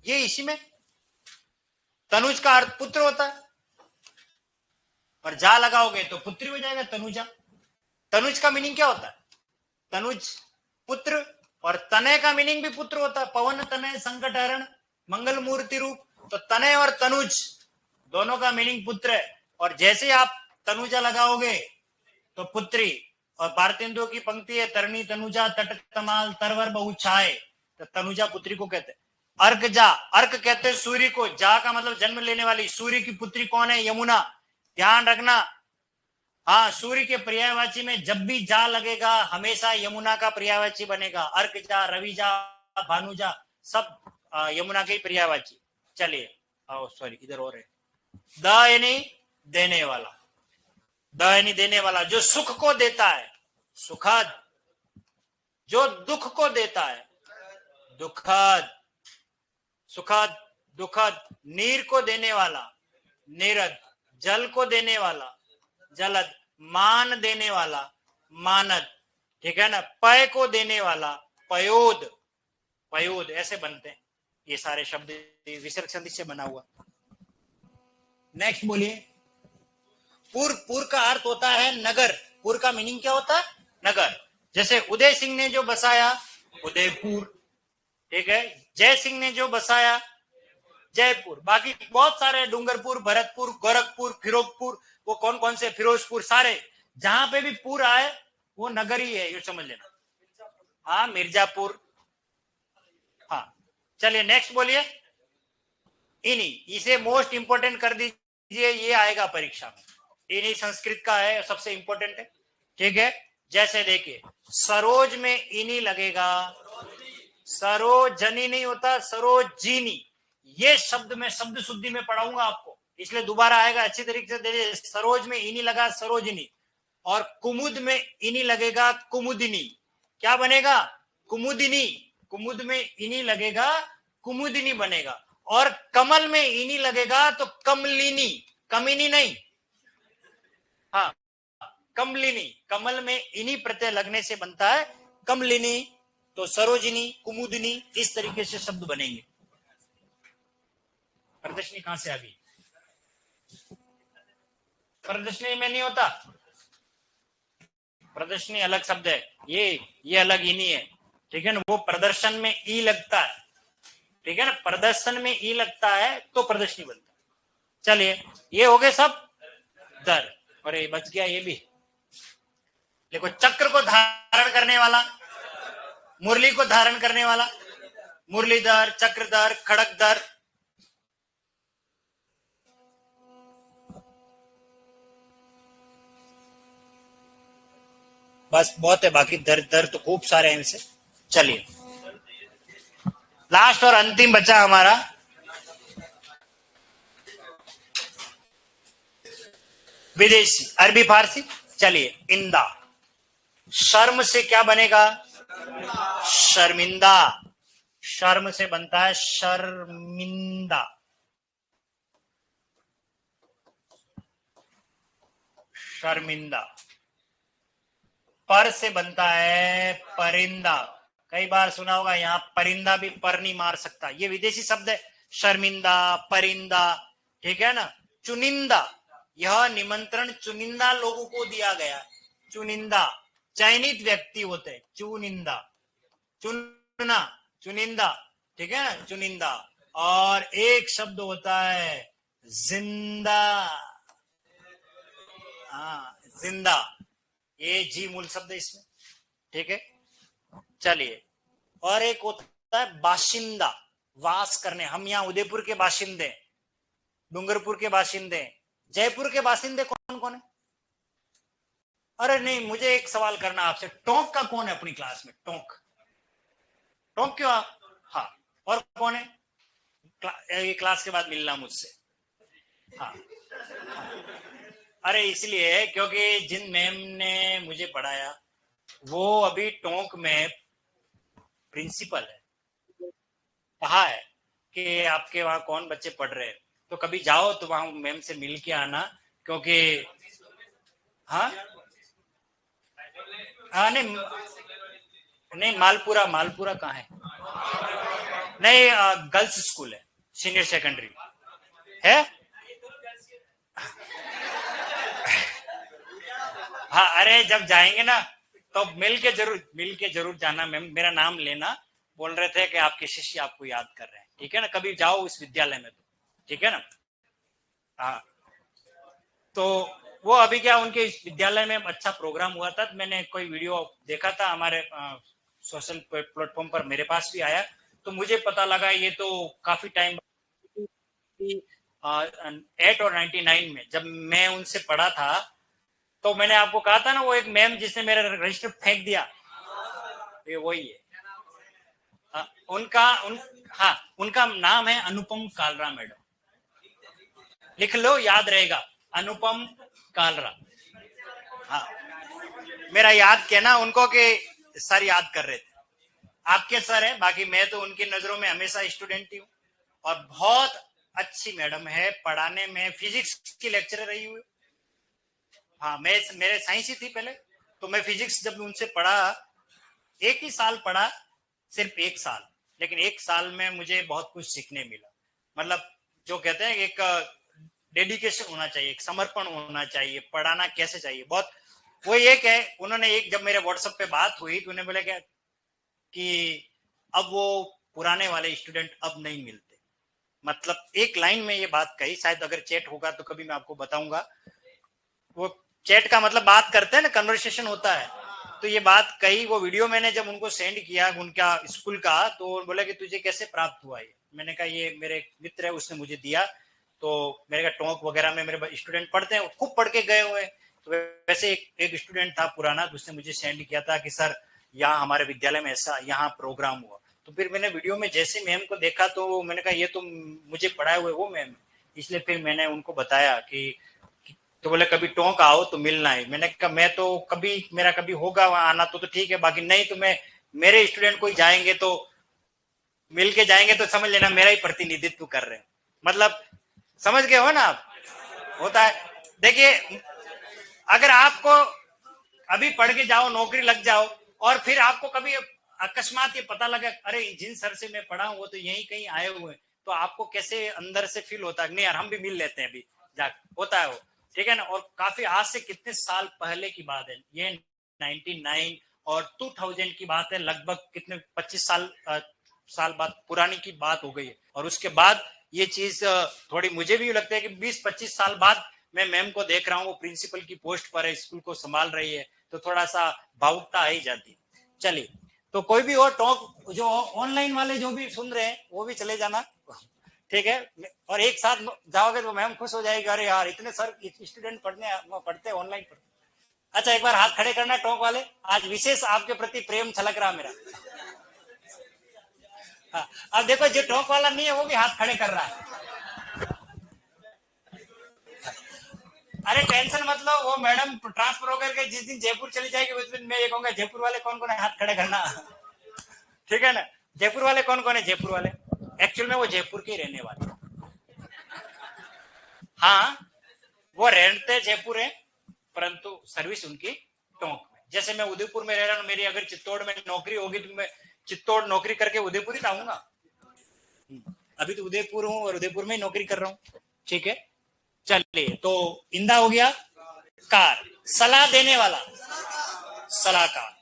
ये इसी में तनुज का अर्थ पुत्र होता है, और जा लगाओगे तो पुत्री हो जाएगा तनुजा। तनुज का मीनिंग क्या होता है? तनुज पुत्र, और तनय का मीनिंग भी पुत्र होता है, पवन तनय संकट हरण मंगल मूर्ति रूप। तो तनय और तनुज दोनों का मीनिंग पुत्र है, और जैसे आप तनुजा लगाओगे तो पुत्री। और भारतेंदु की पंक्ति है, तरणी तनुजा तट तमाल तरवर बहु छाए, तो तनुजा पुत्री को कहते हैं। अर्क जा, अर्क कहते हैं सूर्य को, जा का मतलब जन्म लेने वाली, सूर्य की पुत्री कौन है? यमुना। ध्यान रखना, हाँ, सूर्य के पर्यायवाची में जब भी जा लगेगा हमेशा यमुना का पर्यायवाची बनेगा। अर्क जा, रवि जा, भानुजा, सब यमुना के पर्यायवाची। चलिए, सॉरी इधर और है, द यानी देने वाला, द यानी देने वाला, जो सुख को देता है सुखद, जो दुख को देता है दुखद, सुखद दुखद, नीर को देने वाला नीरद, जल को देने वाला जलद, मान देने वाला मानद। ठीक है ना, पय को देने वाला पयोद, पयोद ऐसे बनते हैं ये सारे शब्द, विसर्ग संधि से बना हुआ। नेक्स्ट बोलिए, पूर्व, पूर्व का अर्थ होता है नगर। पूर्व का मीनिंग क्या होता है? नगर। जैसे उदय सिंह ने जो बसाया उदयपुर, ठीक है, जय सिंह ने जो बसाया जयपुर। बाकी बहुत सारे, डूंगरपुर, भरतपुर, गोरखपुर, फिरोजपुर, वो कौन कौन से, फिरोजपुर, सारे जहां पे भी पुर आए वो नगर ही है, ये समझ लेना। हाँ, मिर्जापुर। हाँ, चलिए नेक्स्ट बोलिए, इनी, इसे मोस्ट इंपोर्टेंट कर दीजिए, ये आएगा परीक्षा में। इनी संस्कृत का है, सबसे इंपोर्टेंट है। ठीक है, जैसे देखिए सरोज में इनी लगेगा, सरोजनी नहीं होता, सरोजिनी। ये शब्द मैं शब्द शुद्धि में पढ़ाऊंगा आपको, इसलिए दोबारा आएगा, अच्छी तरीके से देखिए। सरोज में इनी लगा सरोजिनी, और कुमुद में इनी लगेगा कुमुदिनी, क्या बनेगा? कुमुदिनी। कुमुद में इनी लगेगा कुमुदिनी बनेगा, और कमल में इनी लगेगा तो कमलिनी, कमिनी नहीं, हाँ कमलिनी। कमल में इनी प्रत्यय लगने से बनता है कमलिनी, तो सरोजिनी, कुमुदिनी, इस तरीके से शब्द बनेंगे। प्रदर्शनी कहां से आ गई? प्रदर्शनी में नहीं होता, प्रदर्शनी अलग शब्द है, ये अलग इनी है। ठीक है ना, वो प्रदर्शन में ई लगता है, ठीक है ना, प्रदर्शन में ई लगता है तो प्रदर्शनी बनता है। चलिए, ये हो गए सब। दर, अरे बच गया ये भी। देखो चक्र को धारण करने वाला, मुरली को धारण करने वाला, मुरलीधर, चक्रधर, खड़गधर। बस बहुत है, बाकी दर दर तो खूब सारे हैं इनसे। चलिए लास्ट और अंतिम बचा हमारा विदेशी, अरबी फारसी। चलिए इंदा, शर्म से क्या बनेगा? शर्मिंदा। शर्म से बनता है शर्मिंदा। शर्मिंदा। पर से बनता है परिंदा। कई बार सुना होगा यहाँ परिंदा भी पर नहीं मार सकता, ये विदेशी शब्द है। शर्मिंदा, परिंदा, ठीक है ना। चुनिंदा, यह निमंत्रण चुनिंदा लोगों को दिया गया। चुनिंदा, चयनित व्यक्ति होते हैं। चुनिंदा, चुनना, चुनिंदा, ठीक है ना, चुनिंदा। और एक शब्द होता है जिंदा। हाँ जिंदा, ये जी मूल शब्द है इसमें, ठीक है। चलिए और एक होता है बाशिंदा, वास करने। हम यहाँ उदयपुर के बाशिंदे, डूंगरपुर के बाशिंदे, जयपुर के बाशिंदे कौन कौन है? अरे नहीं, मुझे एक सवाल करना आपसे, टोंक का कौन है अपनी क्लास में? टोंक, टोंक क्यों आप? हाँ, और कौन है? ये क्लास के बाद मिलना मुझसे। हाँ, हाँ। अरे इसलिए क्योंकि जिन मैम ने मुझे पढ़ाया वो अभी टोंक में प्रिंसिपल है। कहा है कि आपके वहां कौन बच्चे पढ़ रहे हैं, तो कभी जाओ तो वहां मैम से मिल के आना, क्योंकि हाँ, हाँ नहीं, नहीं मालपुरा, मालपुरा कहाँ है? नहीं गर्ल्स स्कूल है, सीनियर सेकेंडरी है। हाँ अरे जब जाएंगे ना तो मिल के जरूर जाना। मैम मेरा नाम लेना, बोल रहे थे कि आपके शिष्य आपको याद कर रहे हैं, ठीक है ना। कभी जाओ इस विद्यालय में तो, ठीक है ना। हाँ तो वो अभी क्या उनके विद्यालय में अच्छा प्रोग्राम हुआ था, मैंने कोई वीडियो देखा था हमारे सोशल प्लेटफॉर्म पर, मेरे पास भी आया, तो मुझे पता लगा ये तो काफी टाइम 8 और 99 में जब मैं उनसे पढ़ा था, तो मैंने आपको कहा था ना वो एक मैम जिसने मेरा रजिस्टर फेंक दिया, ये वही है। उनका हाँ उनका नाम है अनुपम कालरा मैडम, लिख लो याद रहेगा, अनुपम कालरा। हाँ मेरा याद कहना उनको कि सर याद कर रहे थे, आपके सर है, बाकी मैं तो उनकी नजरों में हमेशा स्टूडेंट ही हूँ। और बहुत अच्छी मैडम है पढ़ाने में, फिजिक्स की लेक्चरर रही हुई। हाँ मैं, मेरे साइंस ही थी पहले, तो मैं फिजिक्स जब उनसे पढ़ा, एक ही साल पढ़ा, सिर्फ एक साल, लेकिन एक साल में मुझे बहुत कुछ सीखने मिला। मतलब जो कहते हैं एक डेडिकेशन होना चाहिए, एक समर्पण होना चाहिए, पढ़ाना कैसे चाहिए, बहुत वो एक है। उन्होंने एक जब मेरे व्हाट्सएप पे बात हुई तो उन्होंने बोला क्या कि अब वो पुराने वाले स्टूडेंट अब नहीं मिलते। मतलब एक लाइन में ये बात कही, शायद अगर चैट होगा तो कभी मैं आपको बताऊंगा। वो चैट का मतलब बात करते हैं ना, कन्वर्सेशन होता है, तो ये बात कही। वो वीडियो मैंने जब उनको सेंड किया उनका स्कूल का, तो बोला कि तुझे कैसे प्राप्त हुआ ये? मैंने कहा ये मेरे मित्र है उसने मुझे दिया। तो मेरे का टोंक वगैरह में मेरे स्टूडेंट पढ़ते हैं, खूब पढ़ के गए हुए। तो वैसे एक स्टूडेंट था पुराना, उसने मुझे सेंड किया था कि सर यहाँ हमारे विद्यालय में ऐसा यहाँ प्रोग्राम हुआ। तो फिर मैंने वीडियो में जैसे मैम को देखा तो मैंने कहा ये तो मुझे पढ़ाए हुए वो मैम, इसलिए फिर मैंने उनको बताया कि तो बोले कभी टोंक आओ तो मिलना है। मैंने कहा मैं तो कभी मेरा कभी होगा वहां आना तो ठीक है, बाकी नहीं तो मैं, मेरे स्टूडेंट कोई जाएंगे तो मिल के जाएंगे तो समझ लेना मेरा ही प्रतिनिधित्व कर रहे हैं। मतलब समझ गए हो ना आप, होता है। देखिए अगर आपको अभी पढ़ के जाओ, नौकरी लग जाओ, और फिर आपको कभी अकस्मात ये पता लगा अरे जिन सर से मैं पढ़ा हूं वो तो यहीं कहीं आए हुए हैं, तो आपको कैसे अंदर से फील होता है नहीं यार हम भी मिल लेते हैं अभी जा, होता है वो, ठीक है ना। और काफी आज से कितने साल पहले की बात है ये, 99 और 2000 की बात है, लगभग कितने 25 साल बाद पुरानी की बात हो गई है। और उसके बाद ये चीज थोड़ी मुझे भी लगता है कि 20-25 साल बाद मैं मैम को देख रहा हूँ, वो प्रिंसिपल की पोस्ट पर है, स्कूल को संभाल रही है, तो थोड़ा सा भावुकता आ ही जाती है। चलिए, तो कोई भी और टॉक, जो ऑनलाइन वाले जो भी सुन रहे हैं वो भी चले जाना, ठीक है, और एक साथ जाओगे तो मैम खुश हो जाएगी, अरे यार इतने सर स्टूडेंट पढ़ते ऑनलाइन पर। अच्छा, एक बार हाथ खड़े करना टॉक वाले, आज विशेष आपके प्रति प्रेम छलक रहा मेरा। हाँ, अब देखो जो टॉक वाला नहीं है वो भी हाथ खड़े कर रहा है। अरे टेंशन मत लो, वो मैडम ट्रांसफर होकर के जिस दिन जयपुर चली जाएगी उस दिन मैं ये कहूंगा जयपुर वाले कौन कौन है हाथ खड़े करना। ठीक है ना, जयपुर वाले कौन कौन है, जयपुर वाले एक्चुअल में वो जयपुर के रहने वाले, हाँ वो रहते जयपुर है परंतु सर्विस उनकी टोंक में। जैसे मैं उदयपुर में रह रहा हूँ, मेरी अगर चित्तौड़ में नौकरी होगी तो मैं चित्तौड़ नौकरी करके उदयपुर ही आऊंगा। अभी तो उदयपुर हूँ और उदयपुर में ही नौकरी कर रहा हूँ, ठीक है। चलिए, तो इंदा हो गया कार, सलाह देने वाला सलाहकार,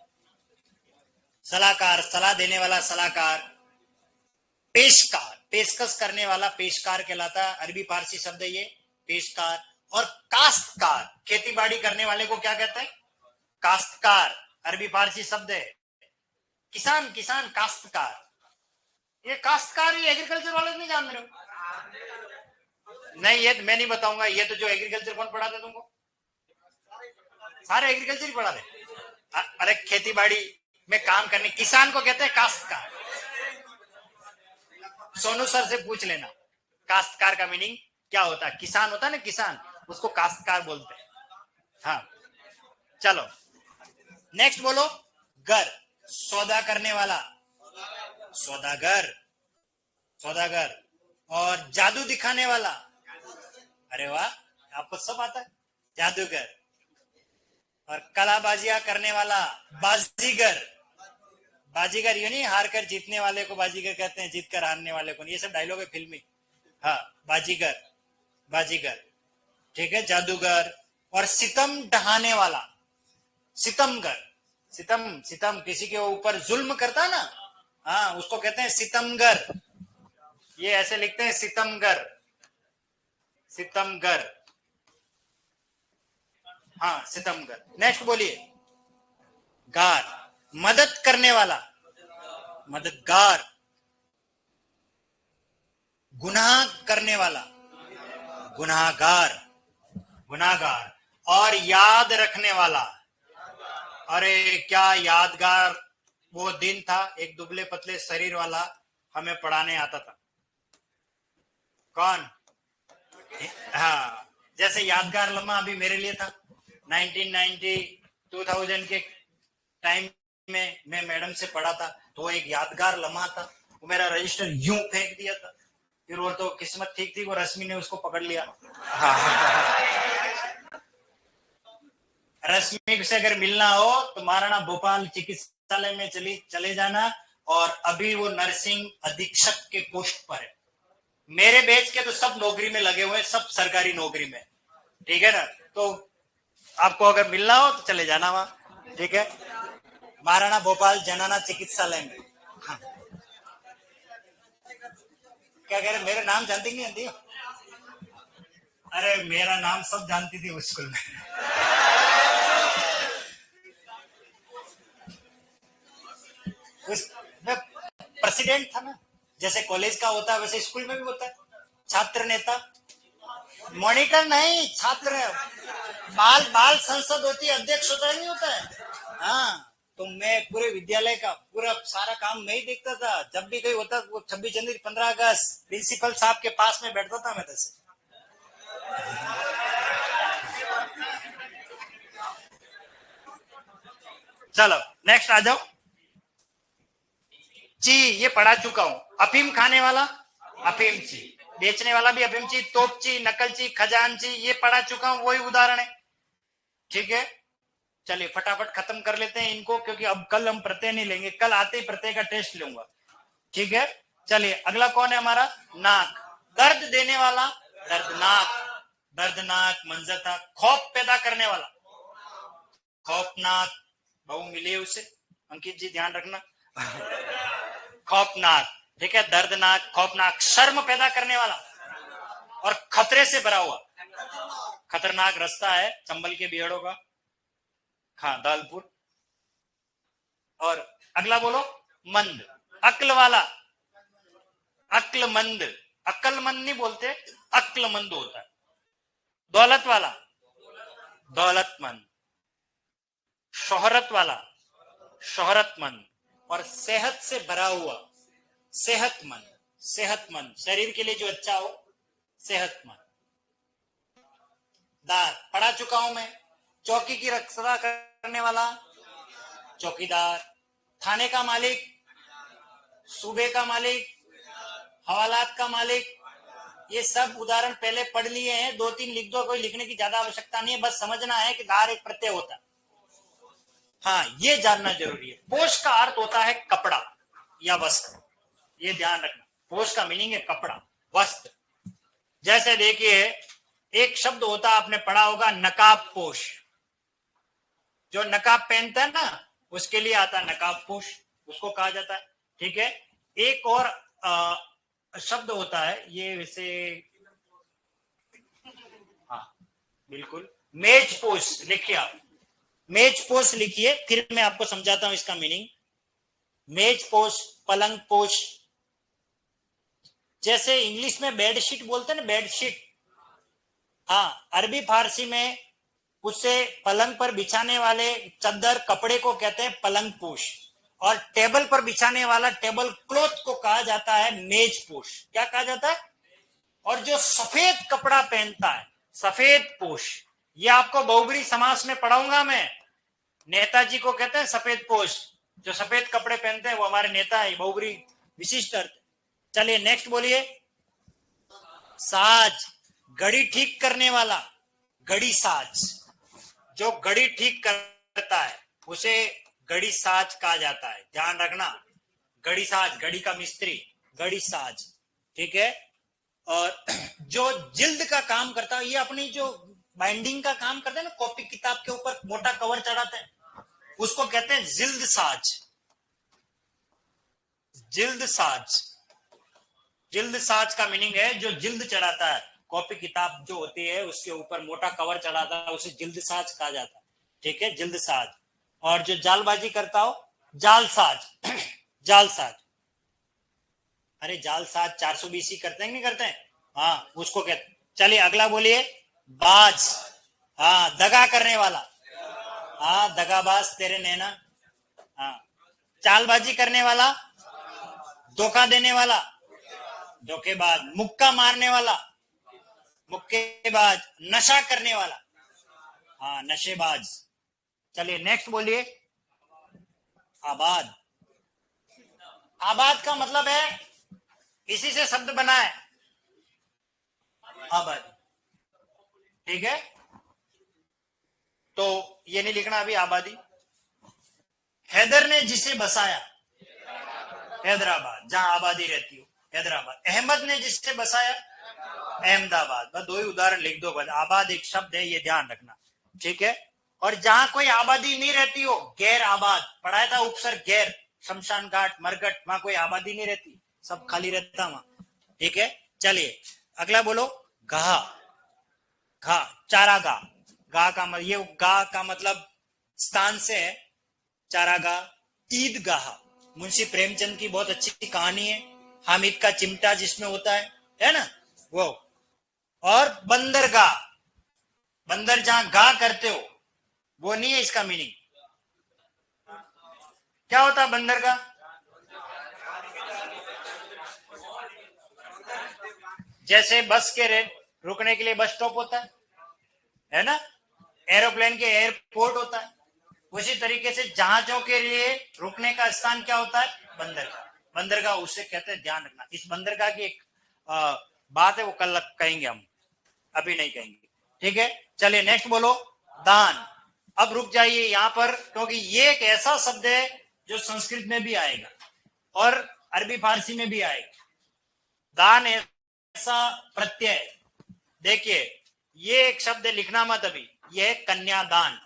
सलाहकार सलाह देने वाला सलाहकार, पेशकार पेशकश करने वाला पेशकार कहलाता है, अरबी फारसी शब्द है ये पेशकार। और काश्तकार, खेती बाड़ी करने वाले को क्या कहते हैं, काश्तकार, अरबी फारसी शब्द है। किसान, किसान काश्तकार, ये काश्तकार ये एग्रीकल्चर वाले नहीं जान रहे हो? नहीं, ये मैं नहीं बताऊंगा, ये तो जो एग्रीकल्चर कौन पढ़ाते तुमको, सारे एग्रीकल्चर ही पढ़ाते। अरे खेती बाड़ी में काम करने, किसान को कहते हैं काश्तकार। सोनू सर से पूछ लेना काश्तकार का मीनिंग क्या होता है। किसान होता है ना, किसान, उसको काश्तकार बोलते हैं। हाँ, चलो नेक्स्ट बोलो, गर, सौदा करने वाला, सौदागर, सौदागर। और जादू दिखाने वाला, अरे वाह, आपको सब आता है, जादूगर। और कलाबाजियां करने वाला, बाजीगर, बाजीगर ये नहीं हार कर जीतने वाले को बाजीगर कहते हैं, जीत कर हारने वाले को, ये सब डायलॉग है फिल्मी। हाँ, बाजीगर, बाजीगर, ठीक है, जादूगर। और सितम ढहाने वाला, सितमगर, सितम, सितम किसी के ऊपर जुल्म करता ना, हाँ उसको कहते हैं सितमगर। ये ऐसे लिखते हैं सितमगर, सितमगर, हाँ सितमगर। नेक्स्ट बोलिए, गार, मदद करने वाला, मददगार। गुनाह करने वाला, गुनाहगार, गुनाहगार। और याद रखने वाला, अरे क्या यादगार वो दिन था, एक दुबले पतले शरीर वाला हमें पढ़ाने आता था, कौन, हाँ, जैसे यादगार लम्हा अभी मेरे लिए था 1990 2000 के टाइम में मैं मैडम से पढ़ा था, तो एक यादगार लम्हा था। वो मेरा रजिस्टर यूं फेंक दिया था, फिर वो तो किस्मत ठीक थी, वो रश्मि ने उसको पकड़ लिया। रश्मि से अगर मिलना हो तो महाराणा भोपाल चिकित्सालय में चले जाना, और अभी वो नर्सिंग अधीक्षक के पोस्ट पर है। मेरे बैच के तो सब नौकरी में लगे हुए, सब सरकारी नौकरी में, ठीक है ना। तो आपको अगर मिलना हो तो चले जाना वहां, ठीक है, महाराणा भोपाल जनाना चिकित्सालय में। हाँ। क्या कह रहे, मेरे नाम जानती नहीं जानती? अरे मेरा नाम सब जानती थी उस स्कूल में। मैं प्रेसिडेंट था ना, जैसे कॉलेज का होता है वैसे स्कूल में भी होता है, छात्र नेता। मॉनिटर नहीं, छात्र, बाल बाल संसद होती है, अध्यक्ष होता है, नहीं होता है। हाँ, तो मैं पूरे विद्यालय का पूरा सारा काम मैं ही देखता था। जब भी कोई होता, वो 26 जनवरी 15 अगस्त प्रिंसिपल साहब के पास में बैठता था मैं। तैसे चलो नेक्स्ट आ जाओ, ची, ये पढ़ा चुका हूं। अफीम खाने वाला, अफीम ची, बेचने वाला भी अफीम ची, तोपची, नकलची, खजानची, ये पढ़ा चुका हूं, वही उदाहरण है, ठीक है। चलिए फटाफट खत्म कर लेते हैं इनको, क्योंकि अब कल हम प्रत्यय नहीं लेंगे, कल आते ही प्रत्यय का टेस्ट लूंगा, ठीक है। चलिए अगला कौन है हमारा, नाक, दर्द देने वाला, दर्दनाक, दर्दनाक मंजर था। खौफ पैदा करने वाला, खौफनाक, बहु मिले उसे, अंकित जी ध्यान रखना। खौफनाक, ठीक है, दर्दनाक, खौफनाक। शर्म पैदा करने वाला और खतरे से भरा हुआ, खतरनाक रास्ता है चंबल के बिहड़ों का, हाँ दालपुर। और अगला बोलो, मंद, अक्ल वाला, अक्लमंद, अक्लमंद नहीं बोलते, अक्लमंद होता है। दौलत वाला, दौलतमंद। शोहरत वाला, शोहरतमंद। और सेहत से भरा हुआ, सेहतमंद, सेहतमंद, शरीर के लिए जो अच्छा हो, सेहतमंद। दार पढ़ा चुका हूं मैं। चौकी की रक्षा करने वाला, चौकीदार। थाने का मालिक, सूबे का मालिक, हवालात का मालिक। ये सब उदाहरण पहले पढ़ लिए हैं, 2-3 लिख दो, कोई लिखने की ज्यादा आवश्यकता नहीं है, बस समझना है कि दार एक प्रत्यय होता है। हाँ, ये जानना जरूरी है। पोष का अर्थ होता है कपड़ा या वस्त्र, ये ध्यान रखना। पोष का मीनिंग है कपड़ा, वस्त्र। जैसे देखिए, एक शब्द होता है, आपने पढ़ा होगा, नकाब पोश। जो नकाब पहनता है ना, उसके लिए आता है नकाब पोश, उसको कहा जाता है। ठीक है। एक और शब्द होता है, ये वैसे, हाँ बिल्कुल, मेज पोश। लिखिए आप, मेज पोश लिखिए, फिर मैं आपको समझाता हूं इसका मीनिंग। मेज पोश, पलंग पोश। जैसे इंग्लिश में बेडशीट बोलते हैं ना, बेडशीट। हाँ, अरबी फारसी में उससे पलंग पर बिछाने वाले चद्दर कपड़े को कहते हैं पलंग पोश। और टेबल पर बिछाने वाला टेबल क्लॉथ को कहा जाता है मेज पोश। क्या कहा जाता है? और जो सफेद कपड़ा पहनता है, सफेद पोश, ये आपको बहुब्री समास में पढ़ाऊंगा मैं। नेताजी को कहते हैं सफेद पोश, जो सफेद कपड़े पहनते हैं वो हमारे नेता है, बहुब्री विशिष्ट अर्थ। चलिए नेक्स्ट बोलिए। साज, घड़ी ठीक करने वाला, घड़ी साज। जो घड़ी ठीक करता है उसे घड़ी साज कहा जाता है, ध्यान रखना। घड़ी साज, घड़ी का मिस्त्री, घड़ी साज। ठीक है। और जो जिल्द का काम करता है, ये अपनी जो बाइंडिंग का काम करते हैं ना, कॉपी किताब के ऊपर मोटा कवर चढ़ाते हैं, उसको कहते हैं जिल्द साज, जिल्द साज। जिल्द साज का मीनिंग है जो जिल्द चढ़ाता है, कॉपी किताब जो होती है उसके ऊपर मोटा कवर चढ़ाता है, उसे जिल्द साज कहा जाता है। ठीक है, जिल्द साज। और जो जालबाजी करता हो, जाल साज, जाल साज। अरे जाल साज 420 करते हैं नहीं करते हैं? हाँ, उसको कहते। चलिए अगला बोलिए। बाज, हाँ दगा करने वाला, हाँ दगाबाज तेरे नैना। हाँ, चालबाजी करने वाला, धोखा देने वाला, धोखेबाज। मुक्का मारने वाला, मुक्केबाज। नशा करने वाला, हाँ नशेबाज। चलिए नेक्स्ट बोलिए। आबाद, आबाद का मतलब है, इसी से शब्द बना है आबादी। ठीक है, तो ये नहीं लिखना अभी, आबादी। हैदर ने जिसे बसाया, हैदराबाद, जहां आबादी रहती हो, हैदराबाद। अहमद ने जिसे बसाया, अहमदाबाद। बस 2 ही उदाहरण लिख दो बस। आबाद एक शब्द है, ये ध्यान रखना। ठीक है। और जहां कोई आबादी नहीं रहती हो, गैर आबाद, पढ़ाया था उपसर्ग गैर, शमशान घाट, मरघट, वहां कोई आबादी नहीं रहती, सब खाली रहता वहां। ठीक है। चलिए अगला बोलो। गाह, घा, चारागाह। गाह का मतलब, ये गाह का मतलब स्थान से है, चारागाह। ईदगाह, मुंशी प्रेमचंद की बहुत अच्छी कहानी है, हामिद का चिमटा जिसमें होता है ना वो। और बंदरगाह, बंदर जहां गा करते हो, वो नहीं है इसका मीनिंग। क्या होता है बंदरगाह? जैसे बस के रुकने के लिए बस स्टॉप होता है ना, एरोप्लेन के एयरपोर्ट होता है, उसी तरीके से जहाजों के लिए रुकने का स्थान क्या होता है? बंदरगाह। बंदरगाह उसे कहते हैं, ध्यान रखना। इस बंदरगाह की एक बात है, वो कल कहेंगे हम, अभी नहीं कहेंगे। ठीक है। चलिए नेक्स्ट बोलो। दान। अब रुक जाइए यहां पर, क्योंकि ये एक ऐसा शब्द है जो संस्कृत में भी आएगा और अरबी फारसी में भी आएगा। दान ऐसा प्रत्यय, देखिए ये एक शब्द है, लिखना मत अभी, ये कन्यादान,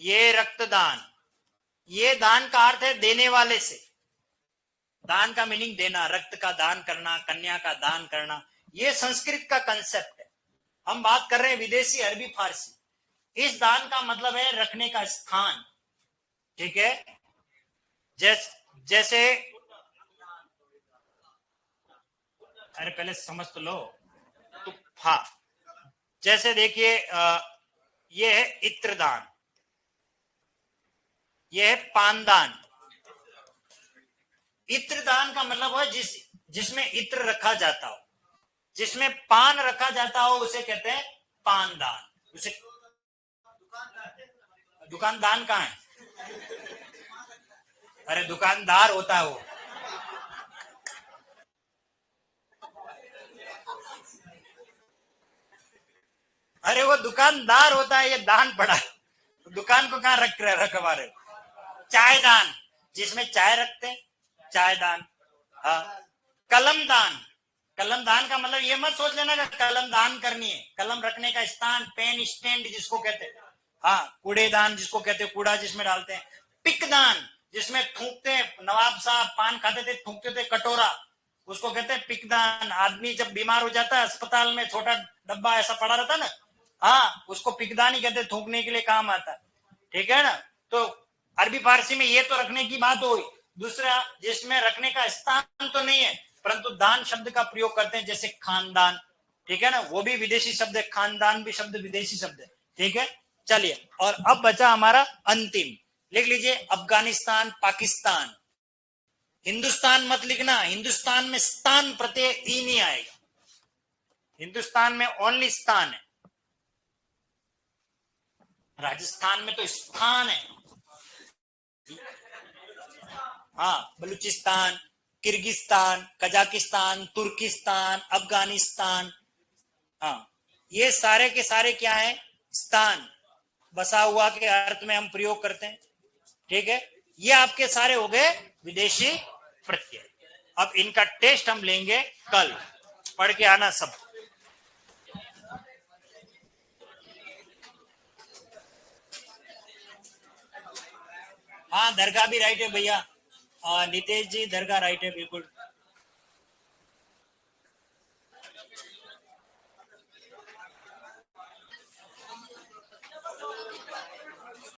ये रक्तदान। ये दान का अर्थ है देने वाले से। दान का मीनिंग देना, रक्त का दान करना, कन्या का दान करना, ये संस्कृत का कंसेप्ट है। हम बात कर रहे हैं विदेशी अरबी फारसी। इस दान का मतलब है रखने का स्थान, ठीक है। जैसे अरे पहले समझ तो लो। तो हाँ, जैसे देखिए ये है इत्रदान, ये है पानदान। इत्रदान का मतलब है जिसमें इत्र रखा जाता हो, जिसमें पान रखा जाता हो, उसे कहते हैं पानदान। उसे दुकानदान कहाँ है? अरे दुकानदार होता है वो। अरे वो दुकानदार होता है, ये दान पड़ा। दुकान को कहाँ रख हमारे। चाय दान, जिसमें चाय रखते हैं, चाय दान। हाँ। कलम दान, कलम दान का मतलब ये मत सोच लेना कि कलम दान करनी है। कलम रखने का स्थान, पेन स्टैंड जिसको कहते हैं। हाँ, कूड़ेदान जिसको कहते हैं, कूड़ा जिसमें डालते हैं। पिकदान, जिसमें थूकते हैं, नवाब साहब पान खाते थे, थूकते थे कटोरा, उसको कहते हैं पिकदान। आदमी जब बीमार हो जाता है, अस्पताल में छोटा डब्बा ऐसा पड़ा रहता ना, हाँ, उसको पिकदान ही कहते, थूकने के लिए काम आता। ठीक है ना। तो अरबी फारसी में ये तो रखने की बात हुई। दूसरा, जिसमें रखने का स्थान तो नहीं है, परंतु दान शब्द का प्रयोग करते हैं, जैसे खानदान। ठीक है ना, वो भी विदेशी शब्द है, खानदान भी शब्द विदेशी शब्द है। ठीक है, चलिए। और अब बचा हमारा अंतिम, लिख लीजिए, अफगानिस्तान, पाकिस्तान। हिंदुस्तान मत लिखना, हिंदुस्तान में स्थान प्रत्यय ई नहीं आएगा। हिंदुस्तान में ओनली स्थान है। राजस्थान में तो स्थान है। हाँ, बलूचिस्तान, किर्गिस्तान, कजाकिस्तान, तुर्किस्तान, अफगानिस्तान। हाँ, ये सारे के सारे क्या है? स्थान। बसा हुआ के अर्थ में हम प्रयोग करते हैं। ठीक है, ये आपके सारे हो गए विदेशी प्रत्यय। अब इनका टेस्ट हम लेंगे कल, पढ़ के आना सब। हाँ, दरगाह भी राइट है भैया। नितेश जी, दरगाह राइट है बिल्कुल।